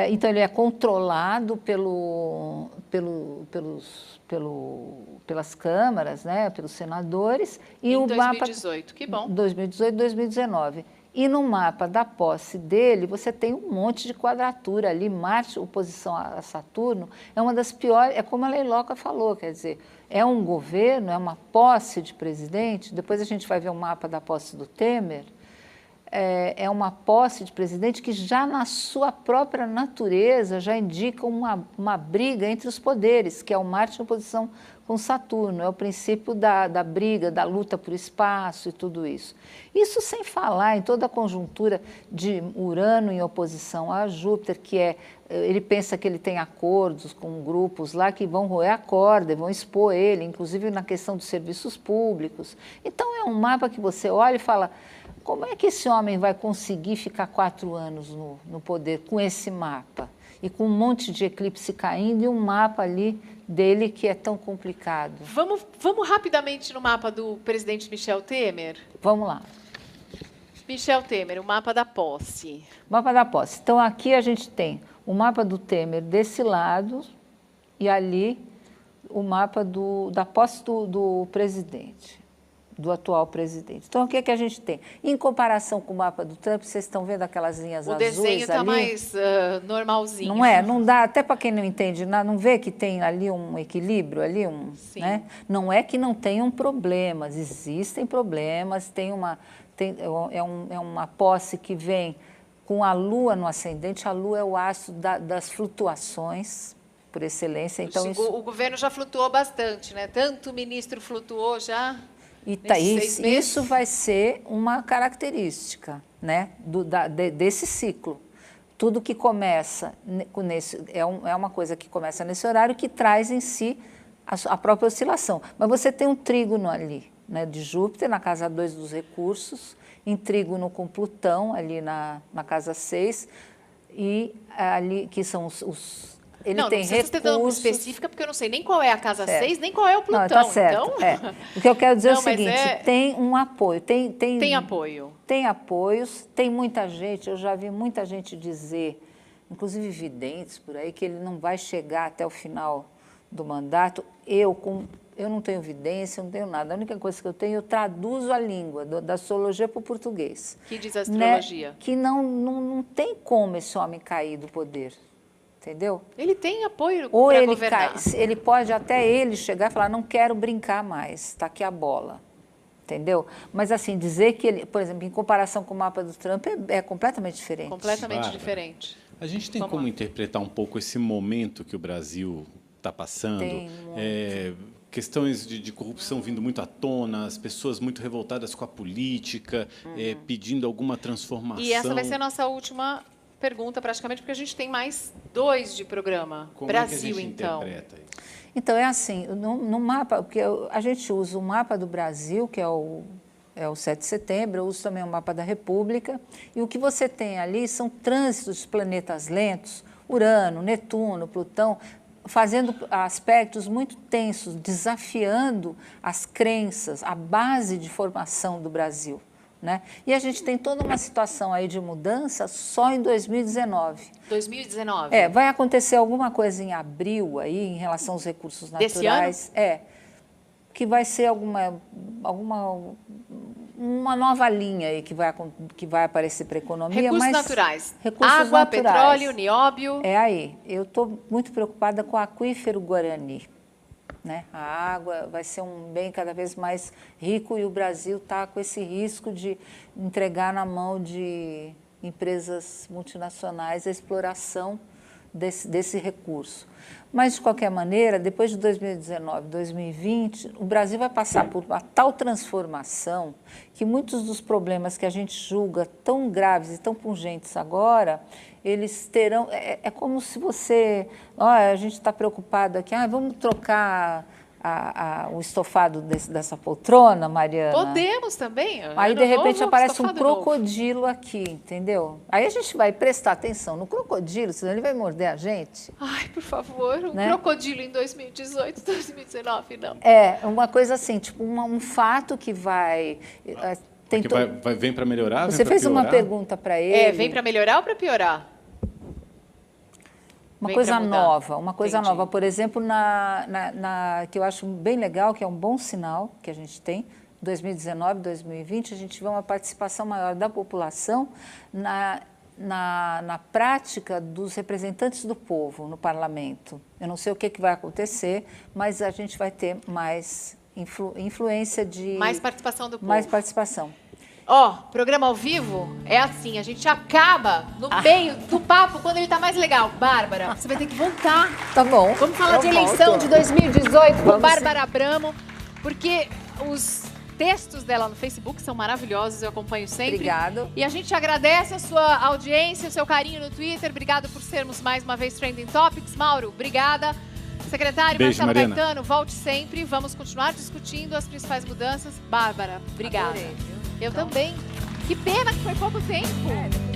Speaker 7: Então, ele é controlado pelas câmaras, né, pelos senadores. E
Speaker 1: em
Speaker 7: o
Speaker 1: 2018, que bom.
Speaker 7: 2018 e 2019. E no mapa da posse dele, você tem um monte de quadratura ali. Marte, oposição a Saturno, é uma das piores, é como a Leiloca falou, quer dizer, é um governo, é uma posse de presidente. Depois a gente vai ver o mapa da posse do Temer. É uma posse de presidente que já na sua própria natureza já indica uma briga entre os poderes, que é o Marte em oposição com Saturno, é o princípio da briga, da luta por espaço e tudo isso. Isso sem falar em toda a conjuntura de Urano em oposição a Júpiter, que ele pensa que ele tem acordos com grupos lá que vão roer a corda e vão expor ele, inclusive na questão dos serviços públicos. Então é um mapa que você olha e fala... Como é que esse homem vai conseguir ficar 4 anos no poder com esse mapa? E com um monte de eclipse caindo e um mapa ali dele que é tão complicado.
Speaker 1: Vamos rapidamente no mapa do presidente Michel Temer?
Speaker 7: Vamos lá.
Speaker 1: Michel Temer, o mapa da posse.
Speaker 7: Mapa da posse. Então, aqui a gente tem o mapa do Temer desse lado e ali o mapa da posse do presidente. Do atual presidente. Então, o que é que a gente tem? Em comparação com o mapa do Trump, vocês estão vendo aquelas linhas azuis ali?
Speaker 1: O desenho está mais normalzinho.
Speaker 7: Não é? Não dá, até para quem não entende nada, não vê que tem ali um equilíbrio, ali
Speaker 1: Sim.
Speaker 7: Né? Não é que não tenham problemas, existem problemas, é uma posse que vem com a Lua no ascendente, a Lua é o astro das flutuações, por excelência. Então,
Speaker 1: o governo já flutuou bastante, né? Tanto o ministro flutuou já...
Speaker 7: Isso vai ser uma característica, né, desse ciclo. Tudo que começa é uma coisa que começa nesse horário que traz em si a própria oscilação. Mas você tem um trígono ali, né, de Júpiter, na casa 2 dos recursos, em trígono com Plutão, ali na casa 6, e ali que são os ele
Speaker 1: não
Speaker 7: tem
Speaker 1: recursos... Não precisa ter específica, porque eu não sei nem qual é a casa 6, nem qual é o Plutão.
Speaker 7: Não, tá certo.
Speaker 1: Então...
Speaker 7: O que eu quero dizer é o seguinte, tem um apoio.
Speaker 1: Tem apoio.
Speaker 7: Tem apoios, tem muita gente, eu já vi muita gente dizer, inclusive videntes por aí, que ele não vai chegar até o final do mandato. Eu não tenho evidência, não tenho nada. A única coisa que eu traduzo a língua da astrologia para o português.
Speaker 1: Que diz a astrologia?
Speaker 7: Né? Que não tem como esse homem cair do poder. Entendeu?
Speaker 1: Ele tem apoio para governar.
Speaker 7: Ele pode até ele chegar e falar, não quero brincar mais, está aqui a bola. Entendeu? Mas assim, dizer que ele, por exemplo, em comparação com o mapa do Trump, é completamente diferente.
Speaker 1: Completamente diferente.
Speaker 2: A gente tem como interpretar um pouco esse momento que o Brasil está passando? Questões de corrupção vindo muito à tona, as pessoas muito revoltadas com a política, pedindo alguma transformação.
Speaker 1: E essa vai ser a nossa última pergunta, praticamente, porque a gente tem mais 2 de programa.
Speaker 2: Como
Speaker 1: Brasil,
Speaker 2: é que a gente
Speaker 1: então.
Speaker 2: interpreta isso?
Speaker 7: Então, é assim, no mapa, porque a gente usa o mapa do Brasil, que é o 7 de setembro, eu uso também o mapa da República, e o que você tem ali são trânsitos de planetas lentos, Urano, Netuno, Plutão, fazendo aspectos muito tensos, desafiando as crenças, a base de formação do Brasil. Né? E a gente tem toda uma situação aí de mudança só em 2019.
Speaker 1: 2019?
Speaker 7: Vai acontecer alguma coisa em abril aí em relação aos recursos naturais.
Speaker 1: Desse ano?
Speaker 7: Que vai ser uma nova linha aí que vai aparecer para a economia.
Speaker 1: Recursos naturais.
Speaker 7: Recursos
Speaker 1: Água,
Speaker 7: naturais.
Speaker 1: petróleo, nióbio.
Speaker 7: Eu estou muito preocupada com o aquífero Guarani. Né? A água vai ser um bem cada vez mais rico e o Brasil está com esse risco de entregar na mão de empresas multinacionais a exploração desse recurso. Mas, de qualquer maneira, depois de 2019, 2020, o Brasil vai passar por uma tal transformação que muitos dos problemas que a gente julga tão graves e tão pungentes agora, eles terão... É como se você... a gente está preocupado aqui, vamos trocar o estofado dessa poltrona, Mariana.
Speaker 1: Podemos também.
Speaker 7: Aí, de repente, aparece um
Speaker 1: estofado
Speaker 7: crocodilo aqui, entendeu? Aí a gente vai prestar atenção no crocodilo, senão ele vai morder a gente.
Speaker 1: Ai, por favor, um crocodilo em 2018, 2019, não.
Speaker 7: É, uma coisa assim, tipo um fato que vai...
Speaker 2: Vem para melhorar?
Speaker 7: Você fez uma pergunta para ele.
Speaker 1: Vem para melhorar ou para piorar?
Speaker 7: Uma coisa nova, por exemplo, que eu acho bem legal, que é um bom sinal que a gente tem, 2019, 2020, a gente vê uma participação maior da população na prática dos representantes do povo no parlamento. Eu não sei o que vai acontecer, mas a gente vai ter mais influência de...
Speaker 1: Mais participação do povo.
Speaker 7: Mais participação.
Speaker 1: Programa ao vivo é assim, a gente acaba no meio do papo quando ele tá mais legal. Bárbara, você vai ter que voltar.
Speaker 7: Tá bom.
Speaker 1: Vamos falar de eleição de 2018 com Bárbara Abramo, porque os textos dela no Facebook são maravilhosos, eu acompanho sempre.
Speaker 7: Obrigado.
Speaker 1: E a gente agradece a sua audiência, o seu carinho no Twitter. Obrigado por sermos mais uma vez Trending Topics. Mauro, obrigada. Secretário Marcelo Caetano, volte sempre. Vamos continuar discutindo as principais mudanças. Bárbara, obrigada.
Speaker 7: Adorei, viu?
Speaker 1: Eu também. Que pena que foi pouco tempo.